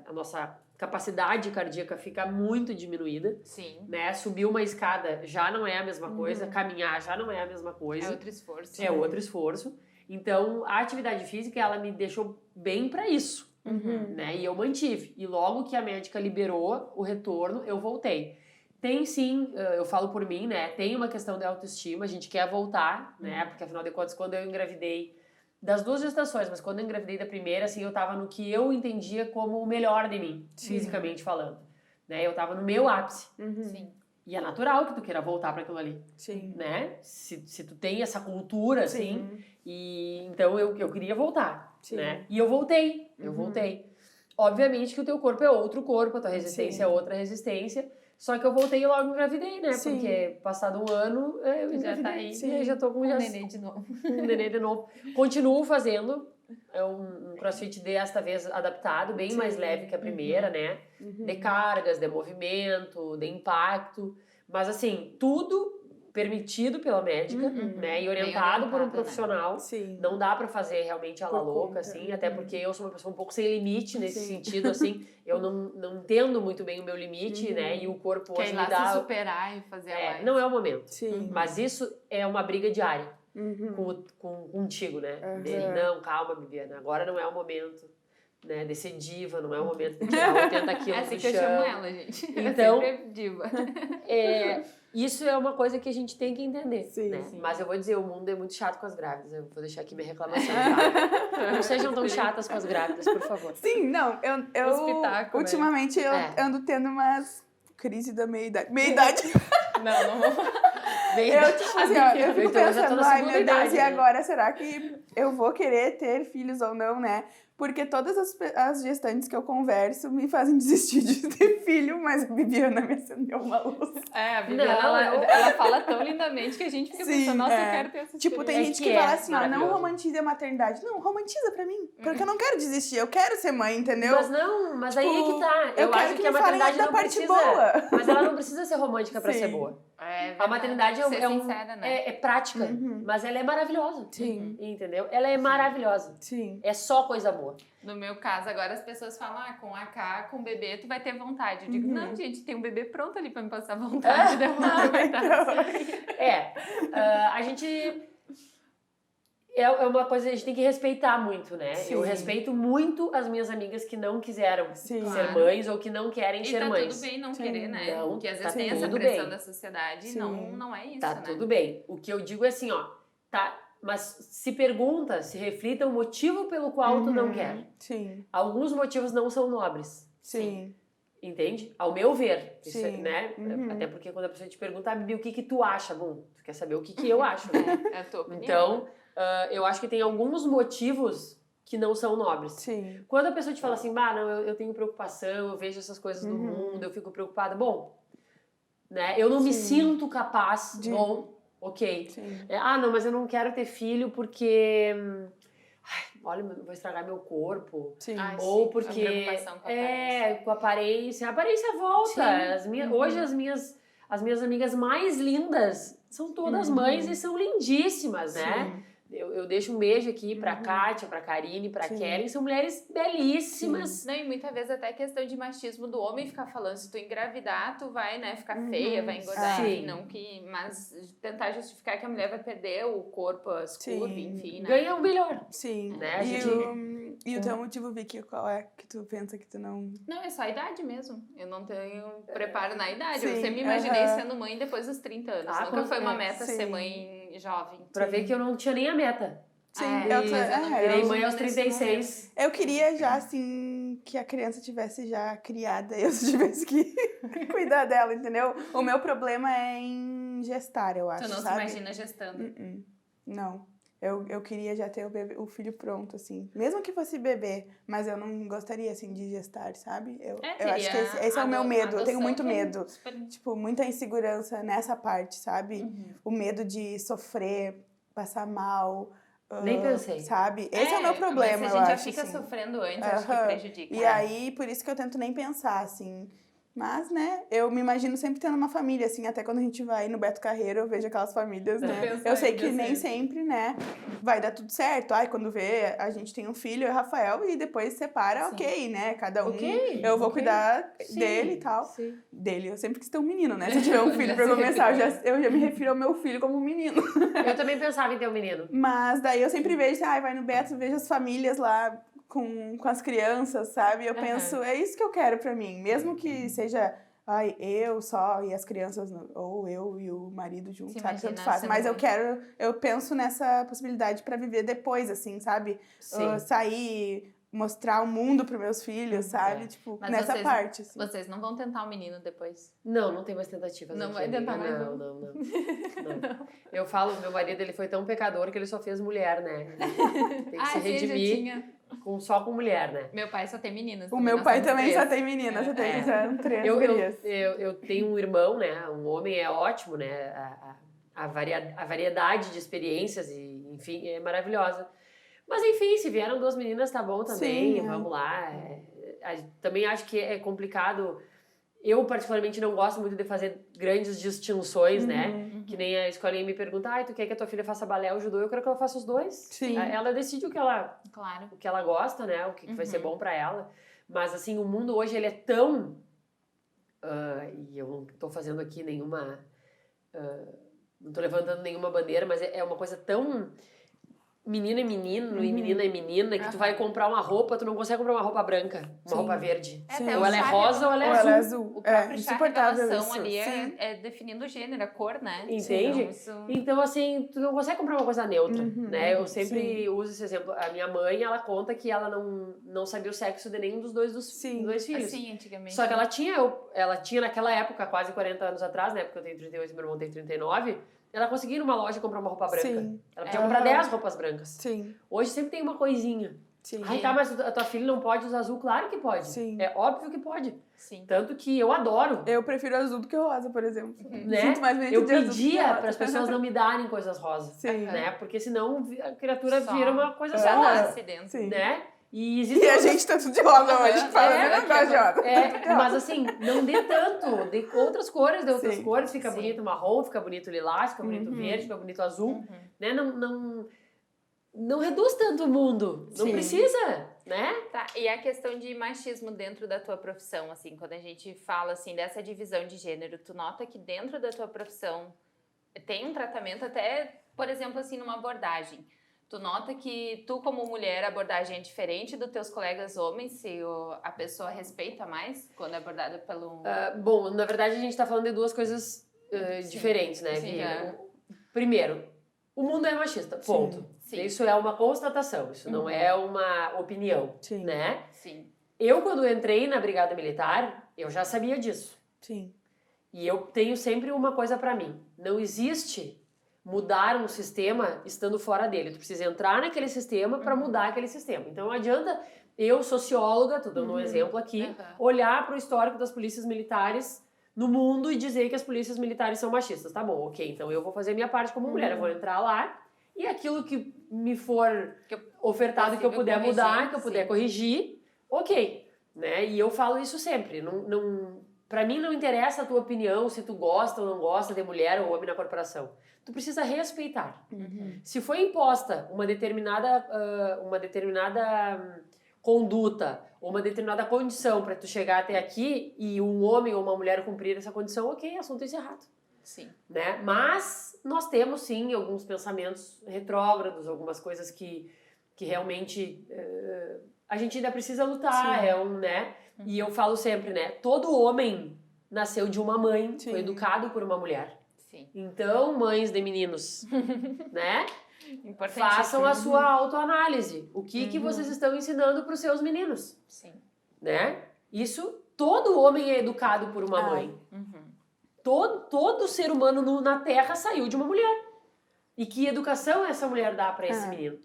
A nossa capacidade cardíaca fica muito diminuída. Sim. Né? Subir uma escada já não é a mesma coisa, caminhar já não é a mesma coisa. É outro esforço. É outro esforço. Então, a atividade física, ela me deixou bem para isso. Né? E eu mantive. E logo que a médica liberou o retorno, eu voltei. Tem sim, eu falo por mim, né? Tem uma questão de autoestima, a gente quer voltar, né? Porque afinal de contas, quando eu engravidei das 2 gestações, mas quando eu engravidei da primeira, assim, eu tava no que eu entendia como o melhor de mim, fisicamente falando. Né? Eu tava no meu ápice. Sim. E é natural que tu queira voltar para aquilo ali. Sim. Né? Se tu tem essa cultura, assim. E então eu queria voltar. Né? E eu voltei. Eu voltei. Obviamente que o teu corpo é outro corpo, a tua resistência é outra resistência. Só que eu voltei e logo engravidei, né? Porque passado um ano, eu Já tá engravidei. aí. E aí já tô com Um neném de novo. um neném de novo. Continuo fazendo um crossfit desta vez adaptado, bem mais leve que a primeira, né? De cargas, de movimento, de impacto. Mas assim, tudo permitido pela médica, né? E orientado por um profissional. Sim. Não dá pra fazer realmente a la Por louca, conta. assim. Até porque eu sou uma pessoa um pouco sem limite nesse sentido, assim. Eu não entendo muito bem o meu limite, né? E o corpo Quer hoje ir me lá dá... se superar e fazer a live. não é o momento. Sim. Mas isso é uma briga diária contigo, né? Não, calma, Bibiana, agora não é o momento, né? De ser diva, não é o momento de tirar 80 quilos É assim do que eu chão. chamo ela, gente. Então, Sempre é diva. Isso é uma coisa que a gente tem que entender, Sim, né? sim. Mas eu vou dizer, o mundo é muito chato com as grávidas. Eu vou deixar aqui minha reclamação, tá? Não sejam tão chatas com as grávidas, por favor. Sim, não, eu Os pitacos, ultimamente eu ando tendo umas crise da meia-idade. Meia-idade? Não vou. Eu, tipo assim, ó, eu fico Então, eu já tô pensando, na ai segunda meu Deus, idade, e né? agora será que eu vou querer ter filhos ou não, né? Porque todas as gestantes que eu converso me fazem desistir de ter filho, mas a Bibiana me acendeu uma luz. A Bibiana, ela fala tão lindamente que a gente fica pensando, nossa, eu quero ter essa Tipo, tem experiência. gente que fala assim, ó, não maravilhoso. romantize a maternidade. Não, romantiza pra mim. Porque eu não quero desistir, eu quero ser mãe, entendeu? Mas aí é que tá. eu Eu quero acho que que a me falem maternidade da não parte precisa. boa. Mas ela não precisa ser romântica pra ser boa. Verdade. A maternidade Ser é sincera, né? é prática, mas ela é maravilhosa. Sim. Entendeu? Ela é maravilhosa. Sim. É só coisa boa. No meu caso, agora as pessoas falam, com AK, com bebê, tu vai ter vontade. Eu digo, não, gente, tem um bebê pronto ali pra me passar vontade, daí eu vou aproveitar. A gente... é uma coisa que a gente tem que respeitar muito, né? Sim. Eu respeito muito as minhas amigas que não quiseram Sim. ser mães ou que não querem ser tá mães. tudo bem não Sim. querer, né? Não, Porque às tá vezes tem essa tudo pressão bem. da sociedade e Sim. não é isso, Tá né? tudo bem. O que eu digo é assim, ó, tá, mas se pergunta, se reflita o motivo pelo qual tu não quer. Sim. Alguns motivos não são nobres. Sim. Entende? Ao meu ver, isso, Sim. né? Uhum. Até porque quando a pessoa te pergunta, Bibi, o que que tu acha? Bom, tu quer saber o que eu acho, né? É a tua opinião. Então, eu acho que tem alguns motivos que não são nobres. Sim. Quando a pessoa te fala assim, bah, não, eu tenho preocupação, eu vejo essas coisas no mundo, eu fico preocupada. Bom, né? Eu não me sinto capaz. Bom, ok. Sim. Não, mas eu não quero ter filho porque... olha, eu vou estragar meu corpo. Sim. Ai, Ou sim, porque... a preocupação com a aparência. com a aparência. A aparência volta. Hoje as minhas amigas mais lindas são todas mães e são lindíssimas, né? Eu deixo um beijo aqui pra Kátia, pra Karine, pra Kelly. São mulheres belíssimas. Não, e muitas vezes até questão de machismo do homem ficar falando, se tu engravidar, tu vai, né, ficar feia, vai engordar, Sim. não que... Mas tentar justificar que a mulher vai perder o corpo, as curvas, enfim, né? Ganha o melhor. Sim. Né? A gente... E o teu motivo, Vicky, qual é que tu pensa que tu não... Não, é só a idade mesmo. Eu não tenho preparo na idade. Eu Sim, sempre me imaginei sendo mãe depois dos 30 anos. Nunca foi uma meta sim. ser mãe jovem. Pra ver que eu não tinha nem a meta. Sim, Virei mãe aos 36. Eu queria já, assim, que a criança tivesse já criada e eu tivesse que cuidar dela, entendeu? O meu problema é em gestar, eu acho, Tu não sabe? se imagina gestando. Não. Eu queria já ter o filho pronto, assim. Mesmo que fosse bebê, mas eu não gostaria, assim, de gestar, sabe? Eu acho que esse é o meu medo. Eu tenho muito medo. Tipo, muita insegurança nessa parte, sabe? O medo de sofrer, passar mal... Nem pensei. Sabe? Esse é o meu problema, mas eu a gente acho, já fica assim. sofrendo antes, acho que prejudica. E aí, por isso que eu tento nem pensar, assim. Mas, né, eu me imagino sempre tendo uma família, assim, até quando a gente vai no Beto Carreiro, eu vejo aquelas famílias, né? Eu sei que nem sempre, né, vai dar tudo certo. Ai, quando vê, a gente tem um filho, é Rafael, e depois separa, ok, né? Cada um, eu vou cuidar dele e tal. Sim. Dele, eu sempre quis ter um menino, né? Se eu tiver um filho pra começar, eu já me refiro ao meu filho como um menino. Eu também pensava em ter um menino. Mas daí eu sempre vejo, vai no Beto, vejo as famílias lá com as crianças, sabe? Eu penso, é isso que eu quero pra mim. Mesmo que seja, eu só e as crianças, ou eu e o marido juntos, sabe? Tanto faz. Mas eu penso nessa possibilidade pra viver depois, assim, sabe? Sair, mostrar o mundo pros meus filhos, sabe? Tipo, mas nessa parte, assim. Vocês não vão tentar um menino depois? Não tem mais tentativas. Não aqui, vai tentar amiga. mais Não. Eu falo, meu marido, ele foi tão pecador que ele só fez mulher, né? Tem que se redimir só com mulher, né? Meu pai só tem meninas. O meu pai também só tem meninas, só tem 3 gurias. Eu tenho um irmão, né? Um homem é ótimo, né? A variedade de experiências, e, enfim, é maravilhosa. Mas, enfim, se vieram 2 meninas, tá bom também, vamos lá. Também acho que é complicado. Eu, particularmente, não gosto muito de fazer grandes distinções, né? Que nem a escolinha me pergunta, tu quer que a tua filha faça balé ou judô? Eu quero que ela faça os dois. Sim. Ela decide o que ela gosta, né? O que vai ser bom pra ela. Mas, assim, o mundo hoje, ele é tão... e eu não tô fazendo aqui nenhuma... não tô levantando nenhuma bandeira, mas é uma coisa tão... Menino é menino e menina é menina, que tu vai comprar uma roupa, tu não consegue comprar uma roupa branca, uma roupa verde. Ou ela é rosa ou ela é azul. O próprio insuportável revelação ali é definindo o gênero, a cor, né? Entende? Então, assim, tu não consegue comprar uma coisa neutra, né? Eu sempre uso esse exemplo. A minha mãe, ela conta que ela não sabia o sexo de nenhum dos dois filhos. Sim, antigamente. Só que ela tinha naquela época, quase 40 anos atrás, né? Porque eu tenho 38 e meu irmão tem 39... Ela conseguia ir numa loja comprar uma roupa branca. Ela podia comprar 10 roupas brancas. Sim. Hoje sempre tem uma coisinha. Mas a tua filha não pode usar azul? Claro que pode. Sim. É óbvio que pode. Sim. Tanto que eu adoro. Eu prefiro azul do que rosa, por exemplo. Né? Sinto mais bonito eu de azul pedia para as pessoas não me darem coisas rosas. Né? Porque senão a criatura vira uma coisa só. Sim. Né? E a gente tá tudo de rosa hoje, fala, eu não gosto de rosa. Mas assim, não dê tanto, dê outras cores, cores, fica bonito marrom, fica bonito lilás, fica bonito verde, fica bonito azul, né? Não reduz tanto o mundo, não precisa, né? Tá, e a questão de machismo dentro da tua profissão, assim, quando a gente fala, assim, dessa divisão de gênero, tu nota que dentro da tua profissão tem um tratamento até, por exemplo, assim, numa abordagem. Tu nota que tu, como mulher, a abordagem é diferente dos teus colegas homens, se a pessoa respeita mais quando é abordada pelo... Bom, na verdade a gente tá falando de duas coisas diferentes, né, Sim, Bia? Primeiro, o mundo é machista, ponto. Sim. Isso é uma constatação, isso não é uma opinião, Sim. né? Sim. Eu, quando entrei na Brigada Militar, eu já sabia disso. Sim. E eu tenho sempre uma coisa pra mim. Não existe mudar um sistema estando fora dele. Tu precisa entrar naquele sistema pra mudar aquele sistema. Então não adianta eu, socióloga, tô dando um exemplo aqui, olhar pro histórico das polícias militares no mundo e dizer que as polícias militares são machistas. Tá bom, ok. Então eu vou fazer a minha parte como mulher. Eu vou entrar lá e aquilo que me for ofertado, que eu puder mudar, que eu puder corrigir, ok. Né? E eu falo isso sempre. Pra mim não interessa a tua opinião, se tu gosta ou não gosta de mulher ou homem na corporação. Tu precisa respeitar. Se foi imposta uma determinada conduta ou uma determinada condição para tu chegar até aqui e um homem ou uma mulher cumprir essa condição, ok, assunto encerrado. Sim. Né? Mas nós temos sim alguns pensamentos retrógrados, algumas coisas que realmente a gente ainda precisa lutar, né? E eu falo sempre, né? Todo homem nasceu de uma mãe, foi educado por uma mulher. Sim. Então, mães de meninos, né? Façam a sua autoanálise. O que vocês estão ensinando para os seus meninos? Sim. Né? Isso, todo homem é educado por uma mãe. Todo ser humano na Terra saiu de uma mulher. E que educação essa mulher dá para esse menino?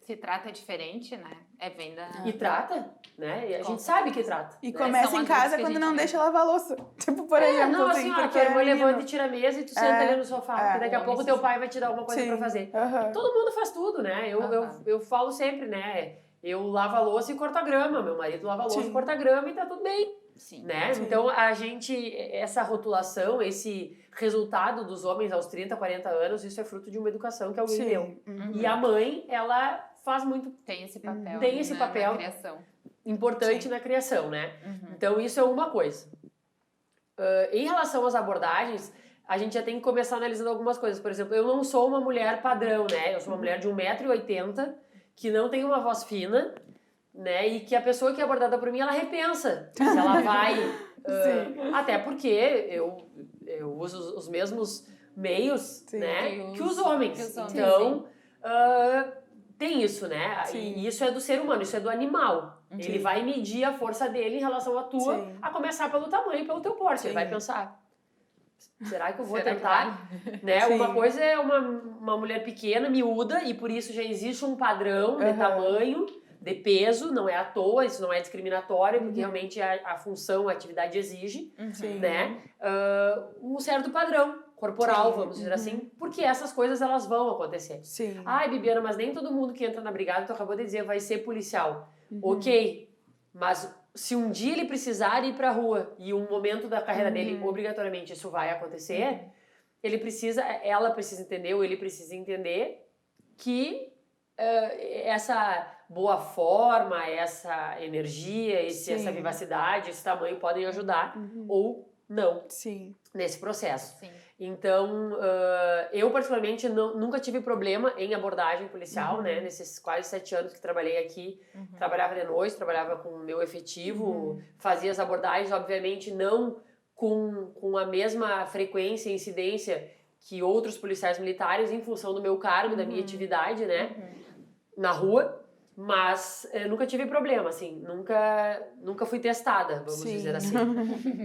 Se trata diferente, né? Vem da... E trata, né? E a gente sabe que trata. E né? começa em casa quando não deixa lavar a louça. Tipo, por exemplo, não, assim, porque a irmã levanta e tira a mesa e tu senta ali no sofá, porque daqui a pouco teu pai vai te dar alguma coisa pra fazer. Todo mundo faz tudo, né? Eu falo sempre, né? Eu lavo a louça e corto a grama, meu marido lava a louça e corta a grama e tá tudo bem. Sim. Né? Sim. Então, essa rotulação, esse resultado dos homens aos 30, 40 anos, isso é fruto de uma educação que alguém deu. E a mãe, ela faz muito... Tem esse papel. Tem esse papel na criação. Importante na criação, né? Então, isso é uma coisa. Em relação às abordagens, a gente já tem que começar analisando algumas coisas. Por exemplo, eu não sou uma mulher padrão, né? Eu sou uma mulher de 1,80 m, que não tem uma voz fina, né? E que a pessoa que é abordada por mim, ela repensa se ela vai... até porque eu uso os mesmos meios, né? Que os homens. Então, tem isso, né? E isso é do ser humano, isso é do animal. Ele vai medir a força dele em relação à tua, a começar pelo tamanho, pelo teu porte. Ele vai pensar, será que eu vou tentar? Né? Uma coisa é uma mulher pequena, miúda, e por isso já existe um padrão de tamanho, de peso, não é à toa, isso não é discriminatório, porque realmente a função, a atividade exige, né? Um certo padrão corporal, vamos dizer assim, porque essas coisas elas vão acontecer. Ai, Bibiana, mas nem todo mundo que entra na brigada, tu acabou de dizer, vai ser policial. Ok, mas se um dia ele precisar ir pra rua e um momento da carreira dele, obrigatoriamente isso vai acontecer, ela precisa entender, ou ele precisa entender que essa boa forma, essa energia, essa vivacidade, esse tamanho podem ajudar ou não nesse processo. Então, eu particularmente nunca tive problema em abordagem policial, né? Nesses quase 7 anos que trabalhei aqui, trabalhava de noite, trabalhava com o meu efetivo, fazia as abordagens, obviamente não com a mesma frequência e incidência que outros policiais militares, em função do meu cargo, da minha atividade, né? Na rua. Mas nunca tive problema, assim, nunca fui testada, vamos dizer assim.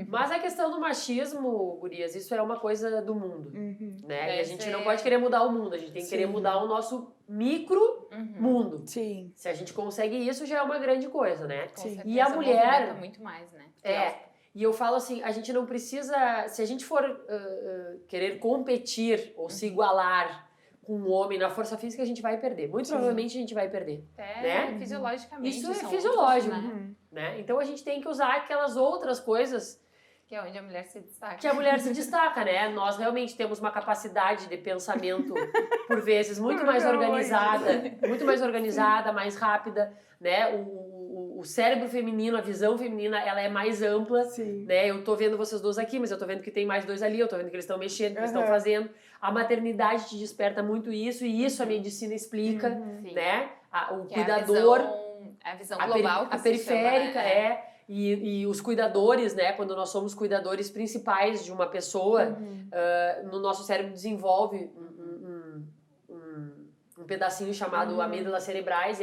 Mas a questão do machismo, gurias, isso é uma coisa do mundo, né? E a gente não pode querer mudar o mundo, a gente tem que querer mudar o nosso micro mundo. Se a gente consegue isso, já é uma grande coisa, né? E a mulher... muito mais, né? E eu falo assim, a gente não precisa... Se a gente for querer competir ou se igualar com um homem na força física, a gente vai perder. Muito provavelmente a gente vai perder. Né? Fisiologicamente. Isso é fisiológico. Né? Então a gente tem que usar aquelas outras coisas... Que é onde a mulher se destaca. Que a mulher se destaca, né? Nós realmente temos uma capacidade de pensamento, por vezes, muito mais organizada, mais rápida, né? o cérebro feminino, a visão feminina, ela é mais ampla, Sim. né? Eu tô vendo vocês dois aqui, mas eu tô vendo que tem mais dois ali, eu tô vendo que eles estão mexendo, que eles estão fazendo. A maternidade te desperta muito isso, e isso a medicina explica, né? O que cuidador... É a visão global, a periférica, e os cuidadores, né? Quando nós somos cuidadores principais de uma pessoa, no nosso cérebro desenvolve um pedacinho chamado amígdalas cerebrais,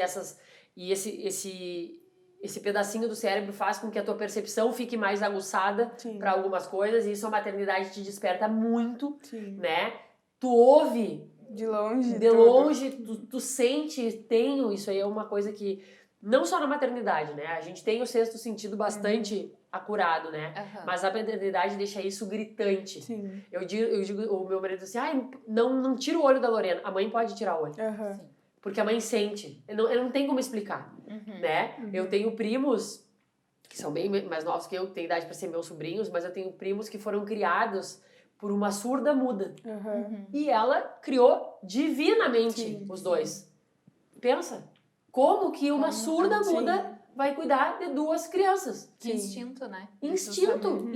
e esse pedacinho do cérebro faz com que a tua percepção fique mais aguçada para algumas coisas, e isso a maternidade te desperta muito, né? Tu ouve de longe, tu sente, isso aí é uma coisa que não só na maternidade, né? A gente tem o sexto sentido bastante acurado, né? Mas a maternidade deixa isso gritante. Sim. Eu digo, o meu marido diz assim, não tira o olho da Lorena. A mãe pode tirar o olho. Porque a mãe sente. Eu não tenho como explicar, né? Eu tenho primos que são bem mais novos que eu, que têm idade para ser meus sobrinhos, mas eu tenho primos que foram criados por uma surda muda. E ela criou divinamente os dois. Pensa. Como que uma surda muda vai cuidar de duas crianças? Que instinto, né? Instinto.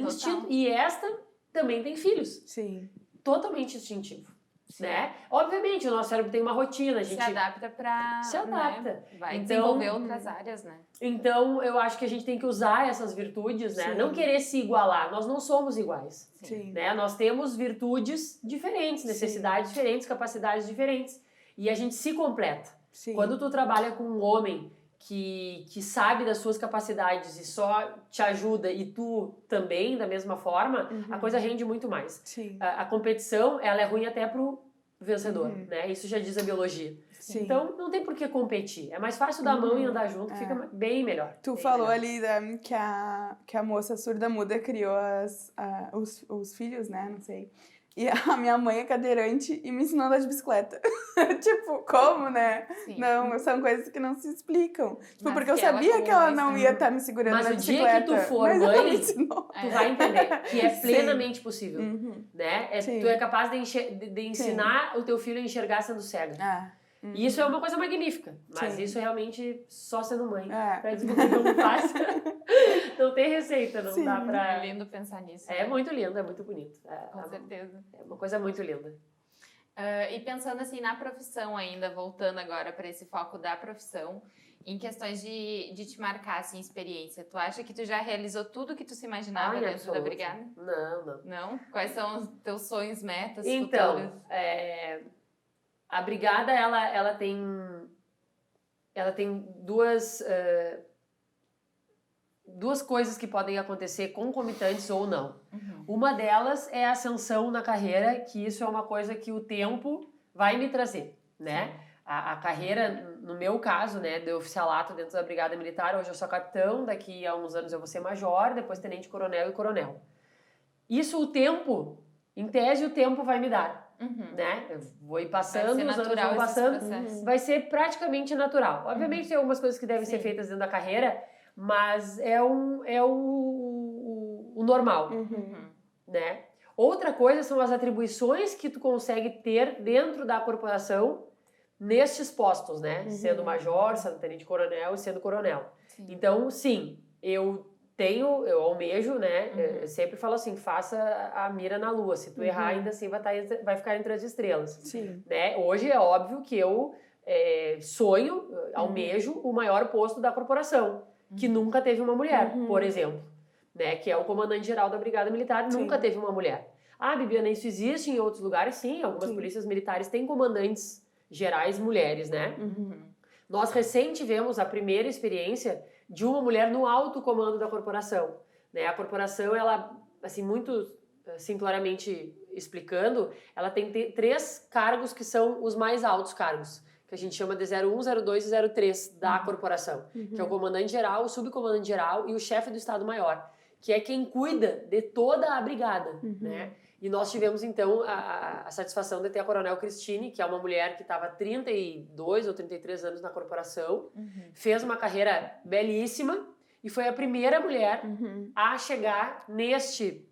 E esta também tem filhos. Sim. Totalmente instintivo. Né? Obviamente, o nosso cérebro tem uma rotina. A gente se adapta pra... Se adapta. Né? Vai desenvolver outras áreas, né? Então, eu acho que a gente tem que usar essas virtudes, né? Não querer se igualar. Nós não somos iguais. Né? Nós temos virtudes diferentes, necessidades diferentes, capacidades diferentes. E a gente se completa. Quando tu trabalha com um homem que sabe das suas capacidades e só te ajuda, e tu também, da mesma forma, a coisa rende muito mais. A competição, ela é ruim até pro vencedor, né? Isso já diz a biologia. Então, não tem por que competir. É mais fácil dar a mão e andar junto, que fica bem melhor. Tu falou ali que a moça surda muda criou os filhos, né? Não sei. E a minha mãe é cadeirante e me ensinou a andar de bicicleta. Tipo, como, né? Não, são coisas que não se explicam. Tipo, porque eu sabia que ela não ia estar me segurando na bicicleta. Mas o dia que tu for mãe, tu vai entender que é plenamente possível. Né? Tu é capaz de ensinar o teu filho a enxergar sendo cega. E isso é uma coisa magnífica. Mas isso realmente só sendo mãe. Pra descobrir como faz. Não tem receita, não dá pra... É lindo pensar nisso. É muito lindo, é muito bonito. Com certeza. É uma coisa muito linda. E pensando assim na profissão ainda, voltando agora para esse foco da profissão, em questões de te marcar assim, experiência, tu acha que tu já realizou tudo que tu se imaginava dentro da brigada? Não. Não? Quais são os teus sonhos, metas então, futuras? A brigada, ela tem duas coisas que podem acontecer concomitantes ou não. Uma delas é a ascensão na carreira, que isso é uma coisa que o tempo vai me trazer, né? A carreira, no meu caso, né, de oficialato dentro da Brigada Militar, hoje eu sou capitão, daqui a uns anos eu vou ser major, depois tenente-coronel e coronel. Isso o tempo, em tese o tempo vai me dar. Né? Eu vou ir passando, os anos vão passando, vai ser praticamente natural. Obviamente tem algumas coisas que devem ser feitas dentro da carreira, mas é o normal, né? Outra coisa são as atribuições que tu consegue ter dentro da corporação nestes postos, né? Sendo major, sendo tenente-coronel e sendo coronel. Então, sim, eu almejo, né? Eu sempre falo assim, faça a mira na lua. Se tu errar, ainda assim vai ficar entre as estrelas. Né? Hoje é óbvio que eu sonho, almejo o maior posto da corporação, que nunca teve uma mulher, por exemplo. Né? Que é o comandante-geral da Brigada Militar, nunca teve uma mulher. Bibiana, isso existe em outros lugares? Sim, algumas polícias militares têm comandantes gerais mulheres, né? Nós recém tivemos a primeira experiência de uma mulher no alto comando da corporação, né? A corporação, ela, assim, muito simplesmente explicando, ela tem 3 cargos que são os mais altos cargos, que a gente chama de 01, 02 e 03 da corporação, que é o comandante-geral, o subcomandante-geral e o chefe do Estado-Maior, que é quem cuida de toda a brigada, né? E nós tivemos, então, a satisfação de ter a Coronel Cristine, que é uma mulher que estava há 32 ou 33 anos na corporação, fez uma carreira belíssima e foi a primeira mulher a chegar neste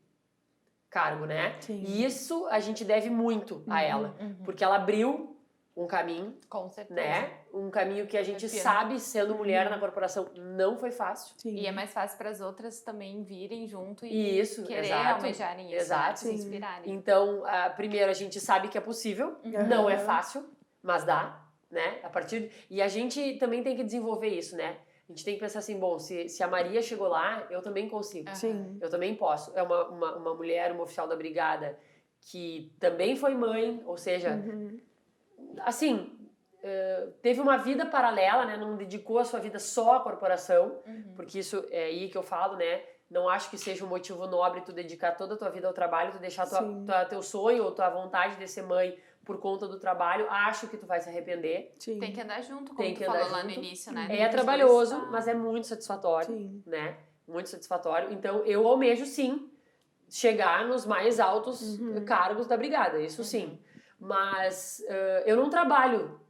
cargo, né? E isso a gente deve muito a ela, porque ela abriu um caminho, Com certeza. né? Um caminho que a gente Confia. sabe, sendo mulher na corporação, não foi fácil. Sim. E é mais fácil para as outras também virem junto e Isso, querer exato. almejarem isso, Exato. né? Se Sim. inspirarem. Então, primeiro, a gente sabe que é possível, não é fácil, mas dá, né? E a gente também tem que desenvolver isso, né? A gente tem que pensar assim, bom, se a Maria chegou lá, eu também consigo. Sim. Eu também posso. É uma mulher, uma oficial da brigada, que também foi mãe, ou seja, assim, teve uma vida paralela, né? Não dedicou a sua vida só à corporação, porque isso é aí que eu falo, né? Não acho que seja um motivo nobre tu dedicar toda a tua vida ao trabalho, tu deixar teu sonho ou tua vontade de ser mãe por conta do trabalho. Acho que tu vai se arrepender. Sim. Tem que andar junto, como Tem tu que falou andar lá no junto. início, né? É trabalhoso, mas é muito satisfatório, né? Muito satisfatório. Então, eu almejo, sim, chegar nos mais altos cargos da brigada, isso sim. Mas eu não trabalho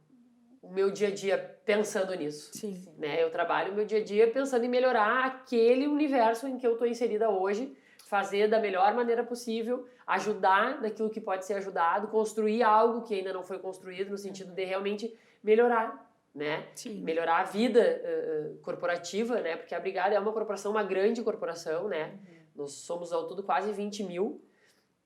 o meu dia a dia pensando nisso. Sim. Né? Eu trabalho o meu dia a dia pensando em melhorar aquele universo em que eu estou inserida hoje, fazer da melhor maneira possível, ajudar naquilo que pode ser ajudado, construir algo que ainda não foi construído, no sentido de realmente melhorar, né? Sim. Melhorar a vida corporativa, né? Porque a brigada é uma corporação, uma grande corporação, né? Nós somos ao todo quase 20 mil,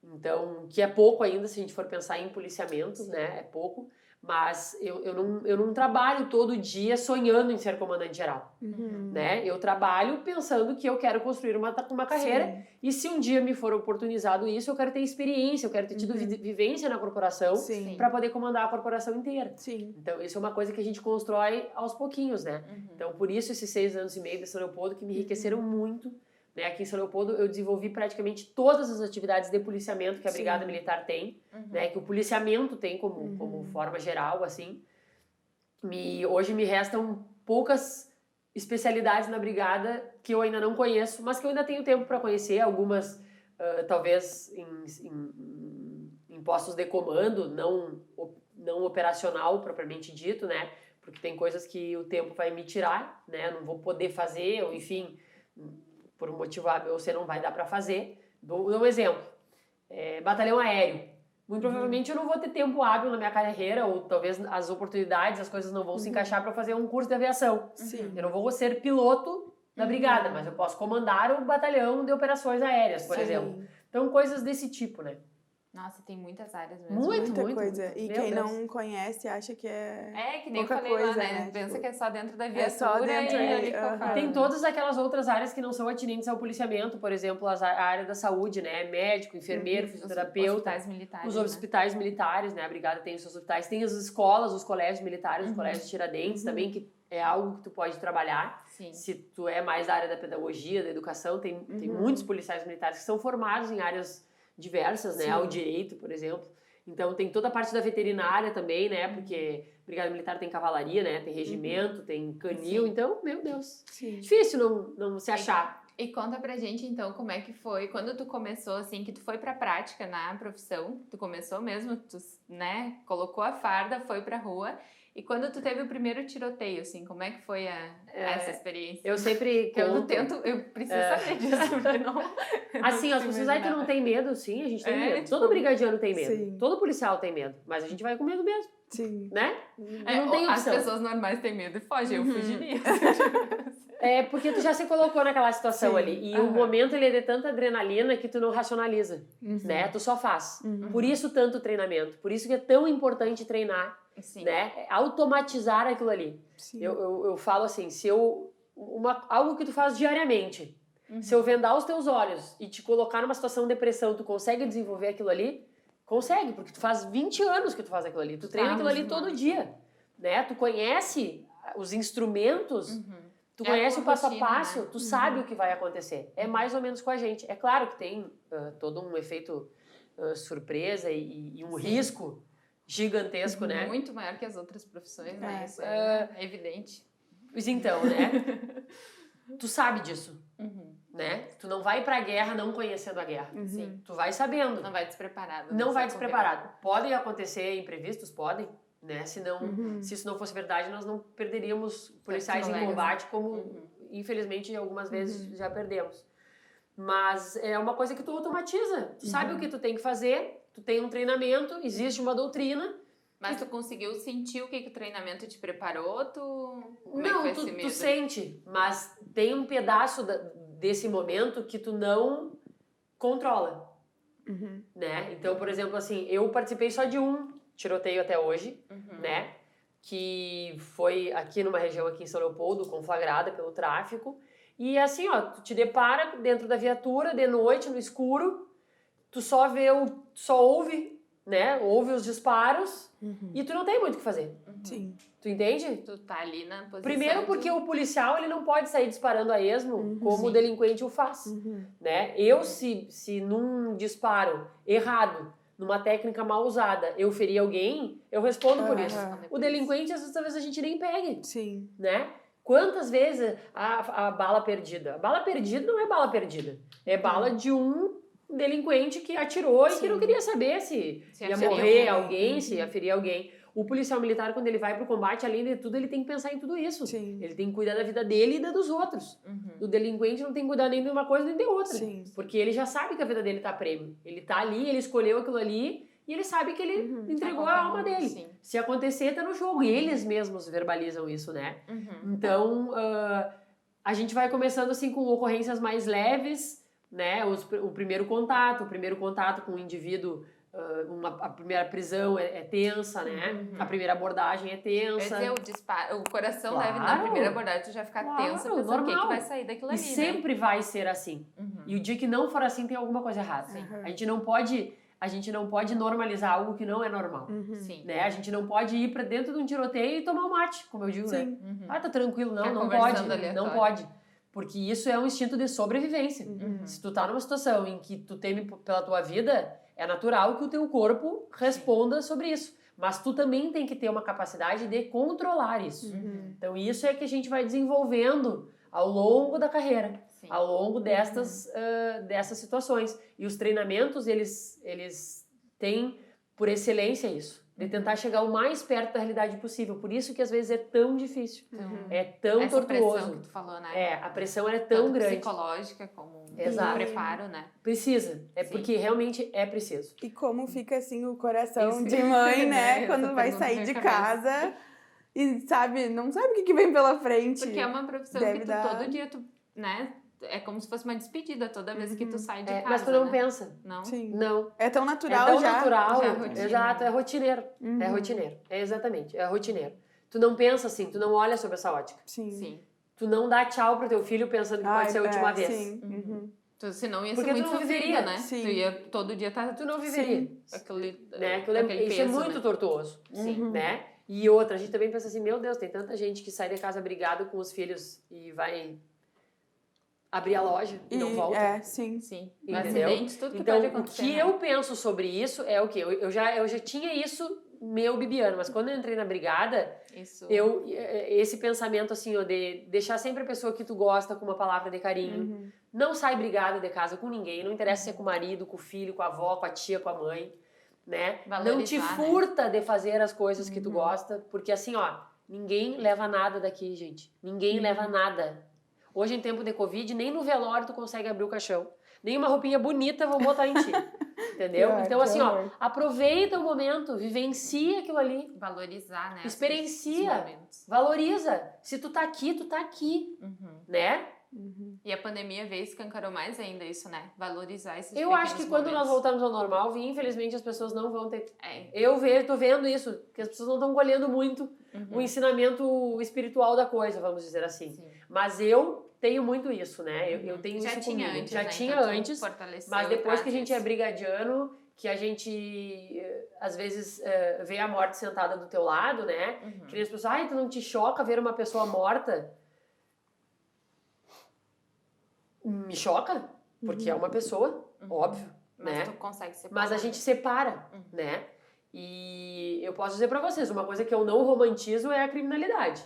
então, que é pouco ainda se a gente for pensar em policiamentos, né? É pouco. Mas eu não trabalho todo dia sonhando em ser comandante geral, né? Eu trabalho pensando que eu quero construir uma carreira e se um dia me for oportunizado isso, eu quero ter experiência, eu quero ter tido vivência na corporação para poder comandar a corporação inteira. Sim. Então, isso é uma coisa que a gente constrói aos pouquinhos, né? Então, por isso esses 6 anos e meio de São Leopoldo que me enriqueceram muito. Né? Aqui em São Leopoldo eu desenvolvi praticamente todas as atividades de policiamento que a Brigada Militar tem, né? Que o policiamento tem como forma geral, assim. Hoje me restam poucas especialidades na Brigada que eu ainda não conheço, mas que eu ainda tenho tempo para conhecer, algumas talvez em postos de comando, não operacional propriamente dito, né? Porque tem coisas que o tempo vai me tirar, né? Não vou poder fazer, ou enfim, por um motivo você não vai dar para fazer. Dou um exemplo. Batalhão aéreo. Muito provavelmente eu não vou ter tempo hábil na minha carreira, ou talvez as oportunidades, as coisas não vão se encaixar para fazer um curso de aviação. Sim. Eu não vou ser piloto da brigada, mas eu posso comandar o batalhão de operações aéreas, por exemplo. Então, coisas desse tipo, né? Nossa, tem muitas áreas mesmo. Muita coisa. E Meu quem Deus. não conhece acha que é que nem eu pouca falei lá, coisa, né? né? Pensa Tipo, que é só dentro da é viatura só dentro e aí, ali pra fora. Tem todas aquelas outras áreas que não são atinentes ao policiamento, por exemplo, a área da saúde, né? Médico, enfermeiro, fisioterapeuta. Hospitais militares, Os hospitais militares, né? A brigada tem os seus hospitais. Tem as escolas, os colégios militares, os colégios Tiradentes também, que é algo que tu pode trabalhar. Sim. Se tu é mais da área da pedagogia, da educação, tem muitos policiais militares que são formados em áreas diversas, né? Ao direito, por exemplo. Então, tem toda a parte da veterinária também, né? Porque Brigada Militar tem cavalaria, né? Tem regimento, tem canil. Então, meu Deus. Sim. Difícil não se achar. E conta pra gente, então, como é que foi, quando tu começou, assim, que tu foi pra prática na profissão, tu começou mesmo, tu, né, colocou a farda, foi pra rua, e quando tu teve o primeiro tiroteio, assim, como é que foi essa experiência? Eu sempre Eu preciso saber disso, porque não... Assim, as pessoas aí tu não tem medo, sim, a gente tem medo. Todo brigadiano tem medo. Sim. Todo policial tem medo. Mas a gente vai com medo mesmo, Sim. né? Não tem As opção. pessoas normais têm medo e fogem, eu fugiria. É porque tu já se colocou naquela situação ali. E o momento ele é de tanta adrenalina que tu não racionaliza, né? Tu só faz. Por isso tanto treinamento. Por isso que é tão importante treinar, Sim. né? Automatizar aquilo ali. Sim. Eu falo assim, algo que tu faz diariamente, se eu vendar os teus olhos e te colocar numa situação de depressão, tu consegue desenvolver aquilo ali? Consegue, porque tu faz 20 anos que tu faz aquilo ali. Tu treina aquilo ali todo dia, né? Tu conhece os instrumentos, tu conhece o passo a passo, tu sabe o que vai acontecer. É mais ou menos com a gente. É claro que tem todo um efeito surpresa e um risco gigantesco, né? Muito maior que as outras profissões, né? Isso é evidente. Pois então, né? Tu sabe disso, né? Tu não vai pra guerra não conhecendo a guerra. Sim. Tu vai sabendo. Não vai despreparado. Não vai despreparado. Podem acontecer imprevistos? Podem, né? Se isso não fosse verdade, nós não perderíamos policiais em combate, como infelizmente algumas vezes já perdemos. Mas é uma coisa que tu automatiza. Tu sabe o que tu tem que fazer, tu tem um treinamento, existe uma doutrina, Mas tu conseguiu sentir o que o treinamento te preparou? Como é que Não, foi esse tu medo? sente, mas tem um pedaço desse momento que tu não controla, né? Então, por exemplo, assim, eu participei só de um tiroteio até hoje, né? Que foi aqui numa região aqui em São Leopoldo, conflagrada pelo tráfico. E assim, ó, tu te depara dentro da viatura, de noite, no escuro, tu só ouve, né? Ouve os disparos e tu não tem muito o que fazer. Sim. Tu entende? Tu tá ali na posição. Primeiro porque o policial ele não pode sair disparando a esmo como o delinquente o faz, né? Eu se num disparo errado, numa técnica mal usada, eu ferir alguém, eu respondo por isso. O delinquente às vezes a gente nem pegue, Sim. né? Quantas vezes a bala perdida? A bala perdida não é bala perdida, é bala de um delinquente que atirou e que não queria saber se ia morrer alguém, se ia ferir alguém. O policial militar, quando ele vai pro combate, além de tudo, ele tem que pensar em tudo isso. Sim. Ele tem que cuidar da vida dele e da dos outros. O delinquente não tem que cuidar nem de uma coisa nem de outra. Sim. Porque ele já sabe que a vida dele tá a prêmio. Ele tá ali, ele escolheu aquilo ali e ele sabe que ele entregou a alma dele. Sim. Se acontecer, tá no jogo. E eles mesmos verbalizam isso, né? Então, a gente vai começando assim com ocorrências mais leves, né? O primeiro contato com o indivíduo. A primeira prisão é tensa, né? A primeira abordagem é tensa. Quer dizer, o coração deve, na primeira abordagem, tu já ficar tensa, pensando o que vai sair daquilo ali, E sempre vai ser assim. E o dia que não for assim, tem alguma coisa errada. A gente não pode normalizar algo que não é normal. Sim. Né? A gente não pode ir pra dentro de um tiroteio e tomar um mate, como eu digo, né? Ah, tá tranquilo. Não, Ficar não pode. conversando Não pode. Porque isso é um instinto de sobrevivência. Se tu tá numa situação em que tu teme pela tua vida, é natural que o teu corpo responda sobre isso. Mas tu também tem que ter uma capacidade de controlar isso. Então isso é que a gente vai desenvolvendo ao longo da carreira, ao longo dessas situações. E os treinamentos, eles têm por excelência isso. De tentar chegar o mais perto da realidade possível. Por isso que às vezes é tão difícil. É tão Essa tortuoso. pressão que tu falou, né? A pressão é tão tanto grande. Psicológica como Exato. preparo, né? Precisa. Porque realmente é preciso. E como fica assim o coração Isso. de mãe, né? Quando Essa vai pergunta sair na de minha cabeça. casa e não sabe o que vem pela frente. Porque é uma profissão Deve que tu, dar- todo dia tu, né? É como se fosse uma despedida toda vez que tu sai de casa. Mas tu não né? pensa. Não? Sim. Não. É tão É natural tão já. natural. Já é rotina. Exato, é rotineiro. É rotineiro. É rotineiro. Tu não pensa assim, tu não olha sobre essa ótica. Sim. Sim. Tu não dá tchau pro teu filho pensando que pode ser a última vez. Sim. Senão ia ser Porque tu muito não sofrido, viveria. né? Sim. Tu ia todo dia estar... Tu não viveria. Né? Aquele Isso peso, é muito né? tortuoso. Sim. Né? E outra, a gente também pensa assim, meu Deus, tem tanta gente que sai de casa brigado com os filhos e vai abrir a loja e não volta. Sim. Sim. Entendeu? Acidentes, tudo que Então, pode o acontecer. que né? eu penso sobre isso é o quê? Eu já tinha isso meu bibiano, mas quando eu entrei na brigada, Isso. esse pensamento assim, ó, de deixar sempre a pessoa que tu gosta com uma palavra de carinho, não sai brigada de casa com ninguém, não interessa se é com o marido, com o filho, com a avó, com a tia, com a mãe, né? Não te Valorizar, né? furta de fazer as coisas que tu gosta, porque assim, ó, ninguém leva nada daqui, gente. Ninguém leva nada. Hoje, em tempo de Covid, nem no velório tu consegue abrir o caixão. Nem uma roupinha bonita vão botar em ti. Entendeu? Pior, Então, que assim, ó, horror. aproveita o momento, vivencia aquilo ali, Valorizar, né? Experiencia. Esses momentos. valoriza. Se tu tá aqui, né? E a pandemia veio e escancarou mais ainda isso, né? Valorizar esses Eu acho que pequenos quando nós momentos. voltarmos ao normal, infelizmente as pessoas não vão ter. É. Eu tô vendo isso, que as pessoas não estão colhendo muito o ensinamento espiritual da coisa, vamos dizer assim. Sim. Mas eu tenho muito isso, né? Eu tenho Já isso tinha comigo. antes, Já né? tinha Então, tu antes, fortaleceu mas e depois que a traz gente é isso. brigadiano, que a gente às vezes vê a morte sentada do teu lado, né? Que nem as pessoas, ai, tu não te choca ver uma pessoa morta? Me choca, porque é uma pessoa, óbvio, Mas né? tu consegue separar. Mas a gente separa, né? E eu posso dizer pra vocês, uma coisa que eu não romantizo é a criminalidade,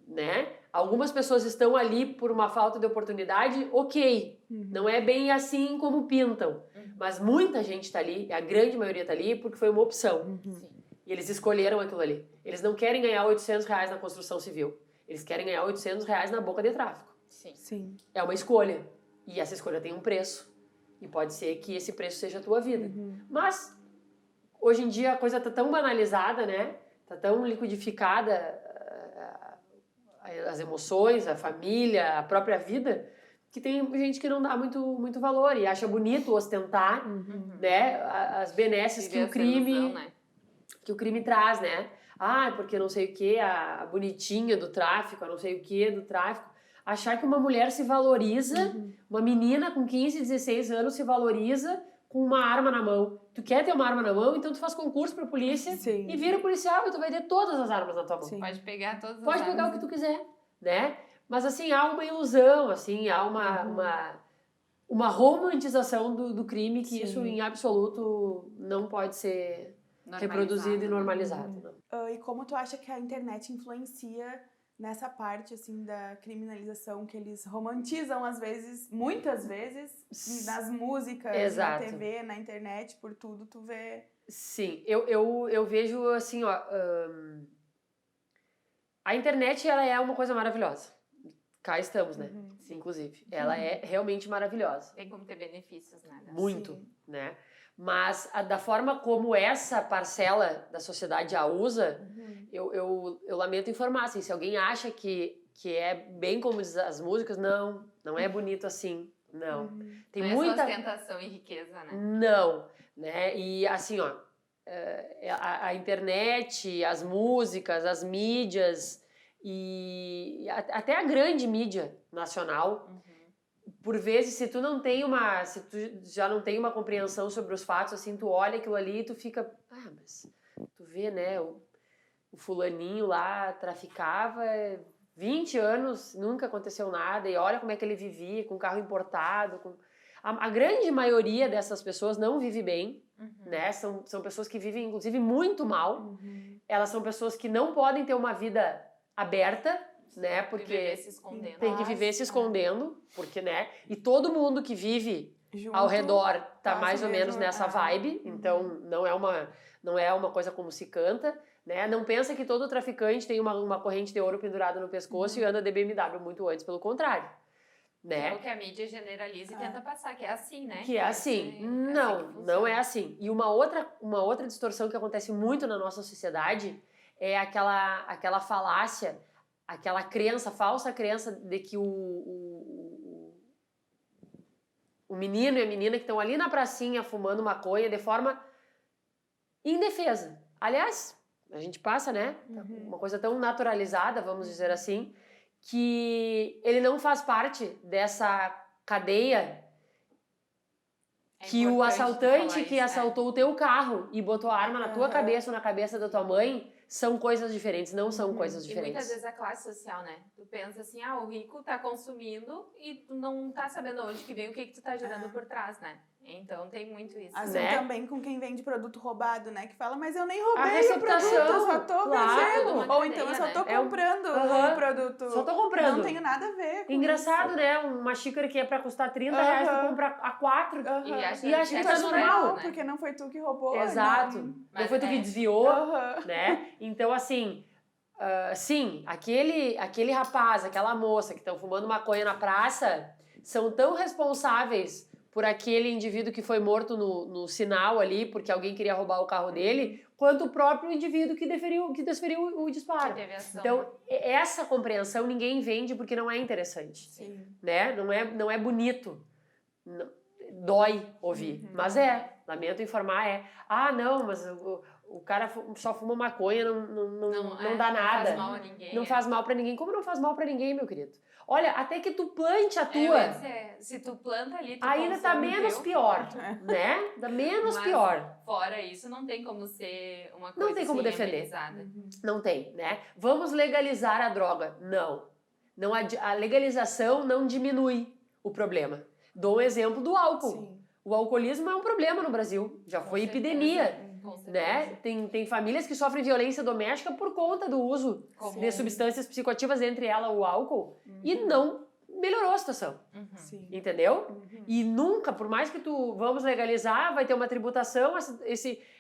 né? Algumas pessoas estão ali por uma falta de oportunidade, ok. Não é bem assim como pintam. Mas muita gente tá ali, a grande maioria tá ali, porque foi uma opção. Sim. E eles escolheram aquilo ali. Eles não querem ganhar R$800 na construção civil. Eles querem ganhar R$800 na boca de tráfico. Sim. Sim. É uma escolha. E essa escolha tem um preço. E pode ser que esse preço seja a tua vida. Mas hoje em dia a coisa tá tão banalizada, né? Tá tão liquidificada as emoções, a família, a própria vida, que tem gente que não dá muito valor e acha bonito ostentar, né? As benesses que o crime traz, né? Ah, porque não sei o que, a bonitinha do tráfico, a não sei o que do tráfico. Achar que uma mulher se valoriza, uma menina com 15, 16 anos se valoriza com uma arma na mão. Tu quer ter uma arma na mão, então tu faz concurso pra polícia e vira policial e tu vai ter todas as armas na tua mão. Sim. Pode pegar todas as Pode pegar o que tu quiser, né? Mas assim, há uma ilusão, assim, há uma romantização do crime que isso em absoluto não pode ser reproduzido e normalizado. E como tu acha que a internet influencia nessa parte, assim, da criminalização que eles romantizam, às vezes, muitas vezes, nas músicas, na TV, na internet, por tudo, tu vê... Sim, eu vejo, assim, ó... A internet, ela é uma coisa maravilhosa. Cá estamos, né? Sim, inclusive. Ela é realmente maravilhosa. Tem como ter benefícios, né? Muito, né? Mas da forma como essa parcela da sociedade a usa, eu lamento informar, assim, se alguém acha que é bem como diz as músicas, não é bonito assim, não. Tem não muita... é só ostentação e riqueza, né? Não, né? E assim, ó, a internet, as músicas, as mídias e até a grande mídia nacional... Por vezes, se tu já não tem uma compreensão sobre os fatos, assim, tu olha aquilo ali e tu fica, mas tu vê, né, o fulaninho lá traficava 20 anos, nunca aconteceu nada, e olha como é que ele vivia, com carro importado, a grande maioria dessas pessoas não vive bem, né, são pessoas que vivem, inclusive, muito mal, elas são pessoas que não podem ter uma vida aberta, né, porque tem que viver se escondendo, porque, né, e todo mundo que vive ao redor tá mais ou menos nessa vibe, então não é uma coisa como se canta, né, não pensa que todo traficante tem uma corrente de ouro pendurada no pescoço e anda de BMW muito antes, pelo contrário, né. É o que a mídia generaliza e tenta passar, que é assim, né? Que é assim, não é assim. E uma outra distorção que acontece muito na nossa sociedade é aquela falácia, aquela falsa crença de que o menino e a menina que estão ali na pracinha fumando maconha de forma indefesa. Aliás, a gente passa, né? Uma coisa tão naturalizada, vamos dizer assim, que ele não faz parte dessa cadeia que o assaltante que assaltou o teu carro e botou a arma na tua cabeça ou na cabeça da tua mãe são coisas diferentes, não são coisas diferentes. E muitas vezes a classe social, né? Tu pensa assim, o rico tá consumindo e tu não tá sabendo onde que vem, o que tu tá gerando por trás, né? Então tem muito isso. Assim, né? Também com quem vende produto roubado, né? Que fala, mas eu nem roubei a o produto, eu só tô vendendo. Ou então eu só tô cadeia, comprando o produto. Só tô comprando. Não tenho nada a ver com Engraçado, isso. né? Uma xícara que é pra custar 30 reais, tu compra a 4. E acha que tá normal, né? Porque não foi tu que roubou. Exato. Não foi tu que desviou, né? Então, assim... sim, aquele rapaz, aquela moça que estão fumando maconha na praça são tão responsáveis por aquele indivíduo que foi morto no sinal ali, porque alguém queria roubar o carro dele, quanto o próprio indivíduo que desferiu o disparo. Então, essa compreensão ninguém vende porque não é interessante. Sim. Né? Não é bonito. Dói ouvir. Mas lamento informar, não, mas o cara só fuma maconha, não dá nada. Não faz mal a ninguém. Não faz mal pra ninguém. Como não faz mal pra ninguém, meu querido? Olha, até que tu plante a tua... se tu planta ali, tu ainda tá menos pior, né? Tá menos pior. Fora isso, não tem como ser uma coisa não tem como assim, defender. Não tem, né? Vamos legalizar a droga. Não. A legalização não diminui o problema. Dou um exemplo do álcool. Sim. O alcoolismo é um problema no Brasil. Já foi epidemia. Né? Tem famílias que sofrem violência doméstica por conta do uso de substâncias psicoativas, entre elas o álcool, e não melhorou a situação. Entendeu? E nunca, por mais que vamos legalizar, vai ter uma tributação,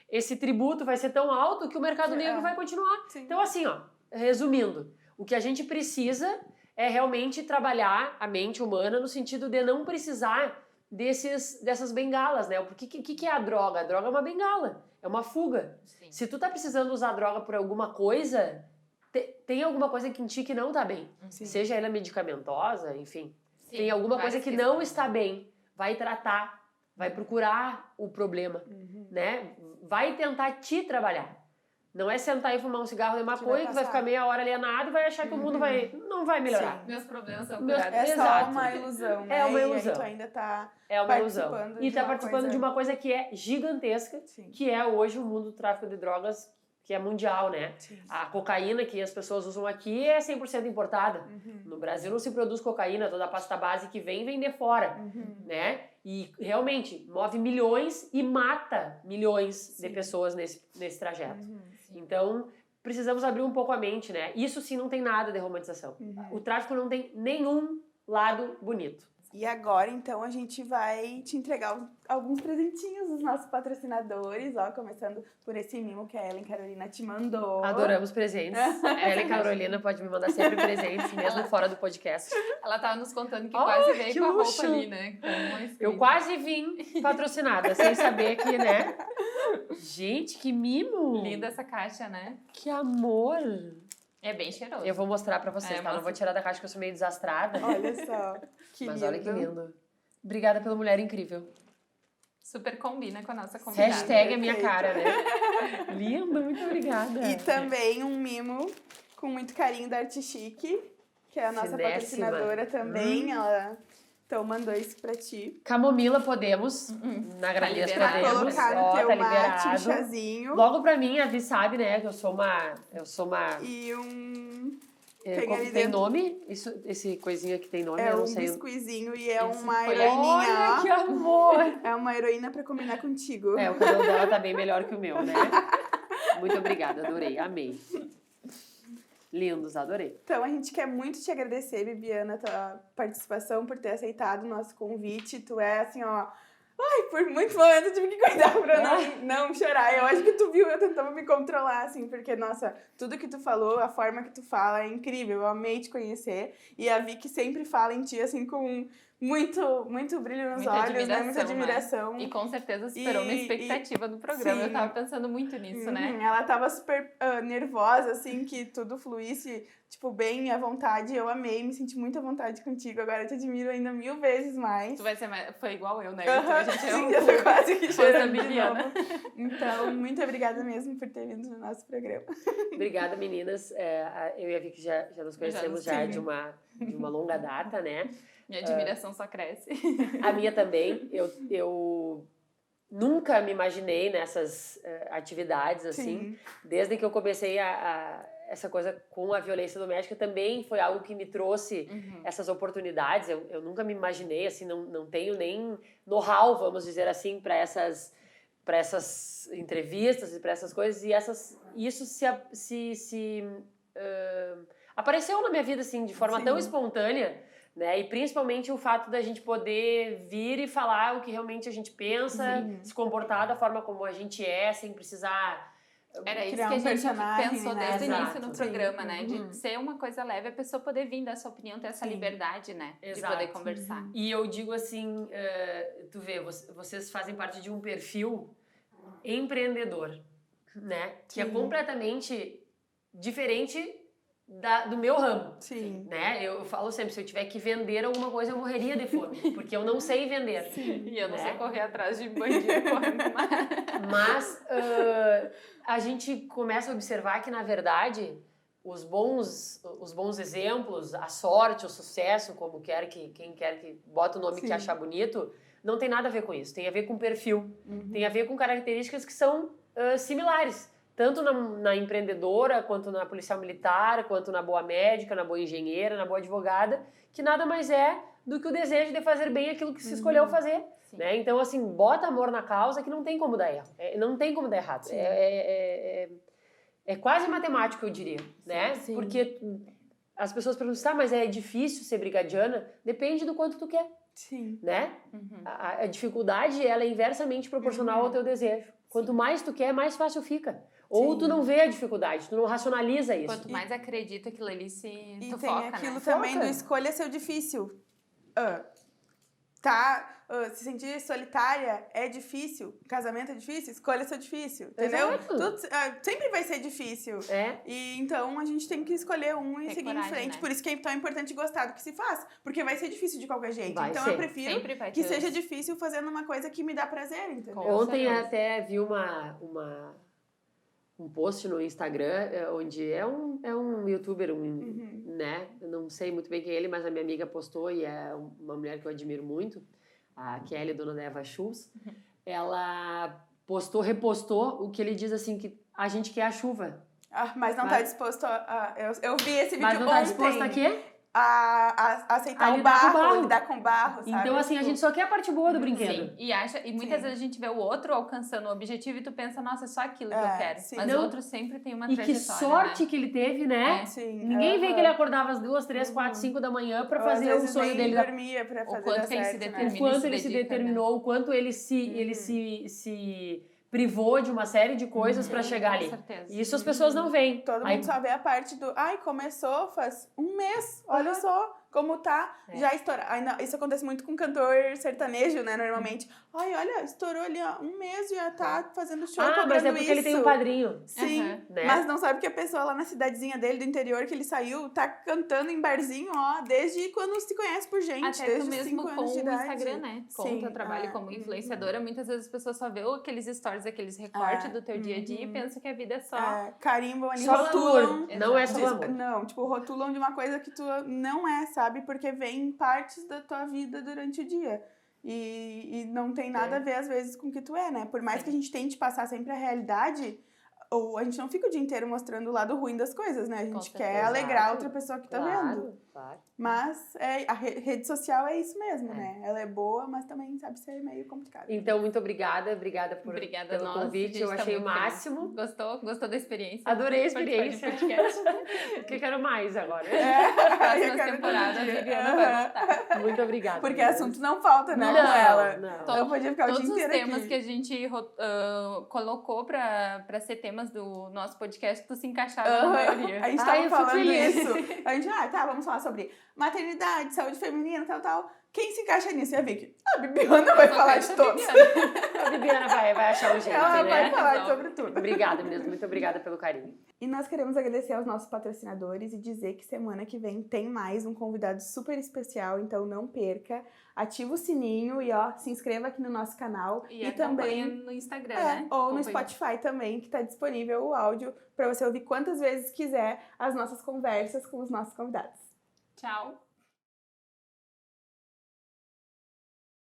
esse tributo vai ser tão alto que o mercado negro vai continuar. Sim. Então, assim, resumindo, o que a gente precisa é realmente trabalhar a mente humana no sentido de não precisar dessas bengalas, né? Porque que é a droga? A droga é uma bengala, é uma fuga. Sim. Se tu tá precisando usar droga por alguma coisa, tem alguma coisa em ti que não tá bem. Sim. Seja ela medicamentosa, enfim. Sim, Tem alguma coisa várias que questões. não está bem. Vai tratar, vai procurar o problema, né? Vai tentar te trabalhar. Não é sentar e fumar um cigarro de maconha que vai ficar meia hora alienado e vai achar que o mundo não vai melhorar. Meus problemas são Meus- curados. É só Exato. uma ilusão, né? É uma E ilusão. aí tu ainda tá É uma ilusão. participando E de tá uma participando coisa- de uma coisa que é gigantesca, Sim. que é hoje o mundo do tráfico de drogas, que é mundial, né? Sim. A cocaína que as pessoas usam aqui é 100% importada. No Brasil não se produz cocaína, toda a pasta base que vem de fora, né? E realmente move milhões e mata milhões de pessoas nesse trajeto. Então, precisamos abrir um pouco a mente, né? Isso sim não tem nada de romantização. O tráfico não tem nenhum lado bonito. E agora, então, a gente vai te entregar alguns presentinhos dos nossos patrocinadores, ó, começando por esse mimo que a Ellen Carolina te mandou. Adoramos presentes. A Ellen Carolina pode me mandar sempre presentes, mesmo fora do podcast. Ela tava nos contando que Oh, quase veio que com a roupa luxo. ali, né? Com uma Eu escrita. quase vim patrocinada, sem saber que, né? Gente, que mimo! Linda essa caixa, né? Que amor! É bem cheiroso. Eu vou mostrar pra vocês, É, tá? Não vou mostra. tirar da caixa que eu sou meio desastrada. Olha só, que Mas lindo. olha que lindo. Obrigada pela mulher incrível. Super combina com a nossa convidada. Hashtag a minha Perfeito. cara, né? Lindo, muito obrigada. E também um mimo com muito carinho da Arte Chique, que é a nossa Finésima. patrocinadora também. Ela então mandou isso pra ti. Camomila podemos, na gravidez liberado. podemos. Colocar no Ó, teu tá mate, um liberado. chazinho. Logo pra mim, a Vi sabe, né? Que eu sou uma... E um... Tem ali dentro. nome? Esse coisinha aqui tem nome? É eu não um sei. biscuizinho e é Esse uma foi- heroininha, Olha, ó. que amor! É uma heroína pra combinar contigo. É, o cabelo dela tá bem melhor que o meu, né? Muito obrigada, adorei, amei. Lindos, adorei. Então, a gente quer muito te agradecer, Bibiana, tua participação, por ter aceitado o nosso convite. Tu é, assim, ó... Ai, por muitos momentos eu tive que cuidar pra não chorar. Eu acho que tu viu, eu tentava me controlar, assim, porque, nossa, tudo que tu falou, a forma que tu fala é incrível. Eu amei te conhecer. E a Vicky sempre fala em ti, assim, com muito brilho nos Muita olhos, né? Muita admiração, admiração. E com certeza superou minha expectativa do programa. sim. Eu tava pensando muito nisso, né? Ela tava super nervosa, assim, que tudo fluísse, tipo, bem à vontade. Eu amei, me senti muito à vontade contigo. Agora eu te admiro ainda 1000 vezes mais. Tu vai ser mais... Foi igual eu, né? Aham, Então a gente é sim, eu tô quase que fã da chorando de Bibiana. novo. Então, muito obrigada mesmo por ter vindo no nosso programa. Obrigada, meninas. Eu e a Vicky já nos conhecemos já de uma longa data, né? Minha admiração só cresce. A minha também. Eu nunca me imaginei nessas atividades, assim. Sim. Desde que eu comecei essa coisa com a violência doméstica, também foi algo que me trouxe essas oportunidades. Eu nunca me imaginei, assim, não tenho nem know-how, vamos dizer assim, para essas entrevistas e para essas coisas. E isso apareceu na minha vida, assim, de forma Sim. tão espontânea, né? E principalmente o fato da gente poder vir e falar o que realmente a gente pensa, se comportar da forma como a gente é, sem precisar... Era isso Criar que a um gente personagem, pensou né? desde o início Exato. no programa, né? Uhum. De ser uma coisa leve, a pessoa poder vir dar sua opinião, ter essa Sim. liberdade, né? Exato. De poder conversar. E eu digo assim, tu vê, vocês fazem parte de um perfil empreendedor, né? Que é Sim. completamente diferente do meu ramo, Sim. né? Eu falo sempre, se eu tiver que vender alguma coisa, eu morreria de fome, porque eu não sei vender. E eu não né? sei correr atrás de bandido correndo mais. Mas a gente começa a observar que, na verdade, os bons exemplos, a sorte, o sucesso, quem quer que bota o nome Sim. que achar bonito, não tem nada a ver com isso. Tem a ver com perfil. Tem a ver com características que são similares. Tanto na empreendedora, quanto na policial militar, quanto na boa médica, na boa engenheira, na boa advogada, que nada mais é do que o desejo de fazer bem aquilo que se escolheu fazer. Né? Então, assim, bota amor na causa que não tem como dar erro. Não tem como dar errado. É quase matemático, eu diria. Né? Sim. Porque as pessoas perguntam, mas é difícil ser brigadiana? Depende do quanto tu quer. Sim. Né? A dificuldade, ela é inversamente proporcional ao teu desejo. Quanto mais tu quer, mais fácil fica. Ou tu não vê a dificuldade, tu não racionaliza isso. Quanto mais acredita aquilo ali, E tu tem foca, aquilo né? também Foca. do escolha seu difícil. se sentir solitária é difícil, casamento é difícil, escolha ser difícil, entendeu? Tudo, sempre vai ser difícil. E então a gente tem que escolher um e seguir em frente. Por isso que é tão importante gostar do que se faz, porque vai ser difícil de qualquer jeito. Então eu prefiro que seja difícil fazendo uma coisa que me dá prazer, entendeu? Ontem até vi um post no Instagram, onde é um youtuber, né? Eu não sei muito bem quem é ele, mas a minha amiga postou, e é uma mulher que eu admiro muito, a Kelly, dona da Eva Schultz. Ela repostou o que ele diz assim, que a gente quer a chuva. Mas não tá disposto eu vi esse vídeo ontem. Mas não tá disposto a quê? A aceitar o barro, lidar com barro, sabe? Então, assim, a gente só quer a parte boa do brinquedo. Sim, e muitas vezes a gente vê o outro alcançando o objetivo e tu pensa, nossa, é só aquilo que eu quero. Sim. Mas o outro sempre tem uma trajetória, que sorte, né? Que ele teve, né? Sim. Ninguém vê que ele acordava às 2, 3, 4, 5 da manhã pra fazer o sonho dele. Dormia pra fazer o quanto ele se determinou. O quanto ele se determinou, o quanto ele se privou de uma série de coisas pra chegar ali. Com certeza. E isso as pessoas não veem. Todo mundo só vê a parte do... começou faz um mês, olha só como tá, já estourou. Isso acontece muito com cantor sertanejo, né, normalmente. Olha, estourou ali, um mês já tá fazendo show, mas é porque ele tem um padrinho. Sim, né? Mas não sabe que a pessoa lá na cidadezinha dele, do interior, que ele saiu, tá cantando em barzinho, desde quando se conhece por gente, até desde tu mesmo 5 com anos de o idade. Instagram, né? Com o teu trabalho como influenciadora, muitas vezes as pessoas só vê aqueles stories, aqueles recortes do teu dia a dia e pensam que a vida é só... Carimbam ali, só rotulam. Não é só glamour. Não, rotulam de uma coisa que tu não é, sabe? Porque vem partes da tua vida durante o dia. E não tem nada a ver, às vezes, com o que tu é, né? Por mais que a gente tente passar sempre a realidade, ou a gente não fica o dia inteiro mostrando o lado ruim das coisas, né? A gente quer alegrar a outra pessoa que tá vendo. Claro. Mas a rede social é isso mesmo, né? Ela é boa, mas também sabe ser meio complicada. Então, muito obrigada pelo convite. Eu achei o máximo. Gostou da experiência? Adorei a experiência. O que eu quero mais agora? Próxima temporada, a Viviana vai voltar. Muito obrigada. Porque assunto não falta, né? Não, com ela. Não. Eu podia ficar o dia inteiro aqui. Todos os temas que a gente colocou pra ser temas do nosso podcast, tu se encaixava na maioria. A gente tava falando isso. A gente, vamos falar sobre maternidade, saúde feminina, tal. Quem se encaixa nisso? É a Vicky. A Bibiana vai falar de todos. A Bibiana vai achar um jeito, ela né? vai falar sobre tudo. Obrigada, mesmo. Muito obrigada pelo carinho. E nós queremos agradecer aos nossos patrocinadores e dizer que semana que vem tem mais um convidado super especial, então não perca. Ativa o sininho e se inscreva aqui no nosso canal. E também no Instagram, né? Ou no Spotify também, que está disponível o áudio para você ouvir quantas vezes quiser as nossas conversas com os nossos convidados. Tchau!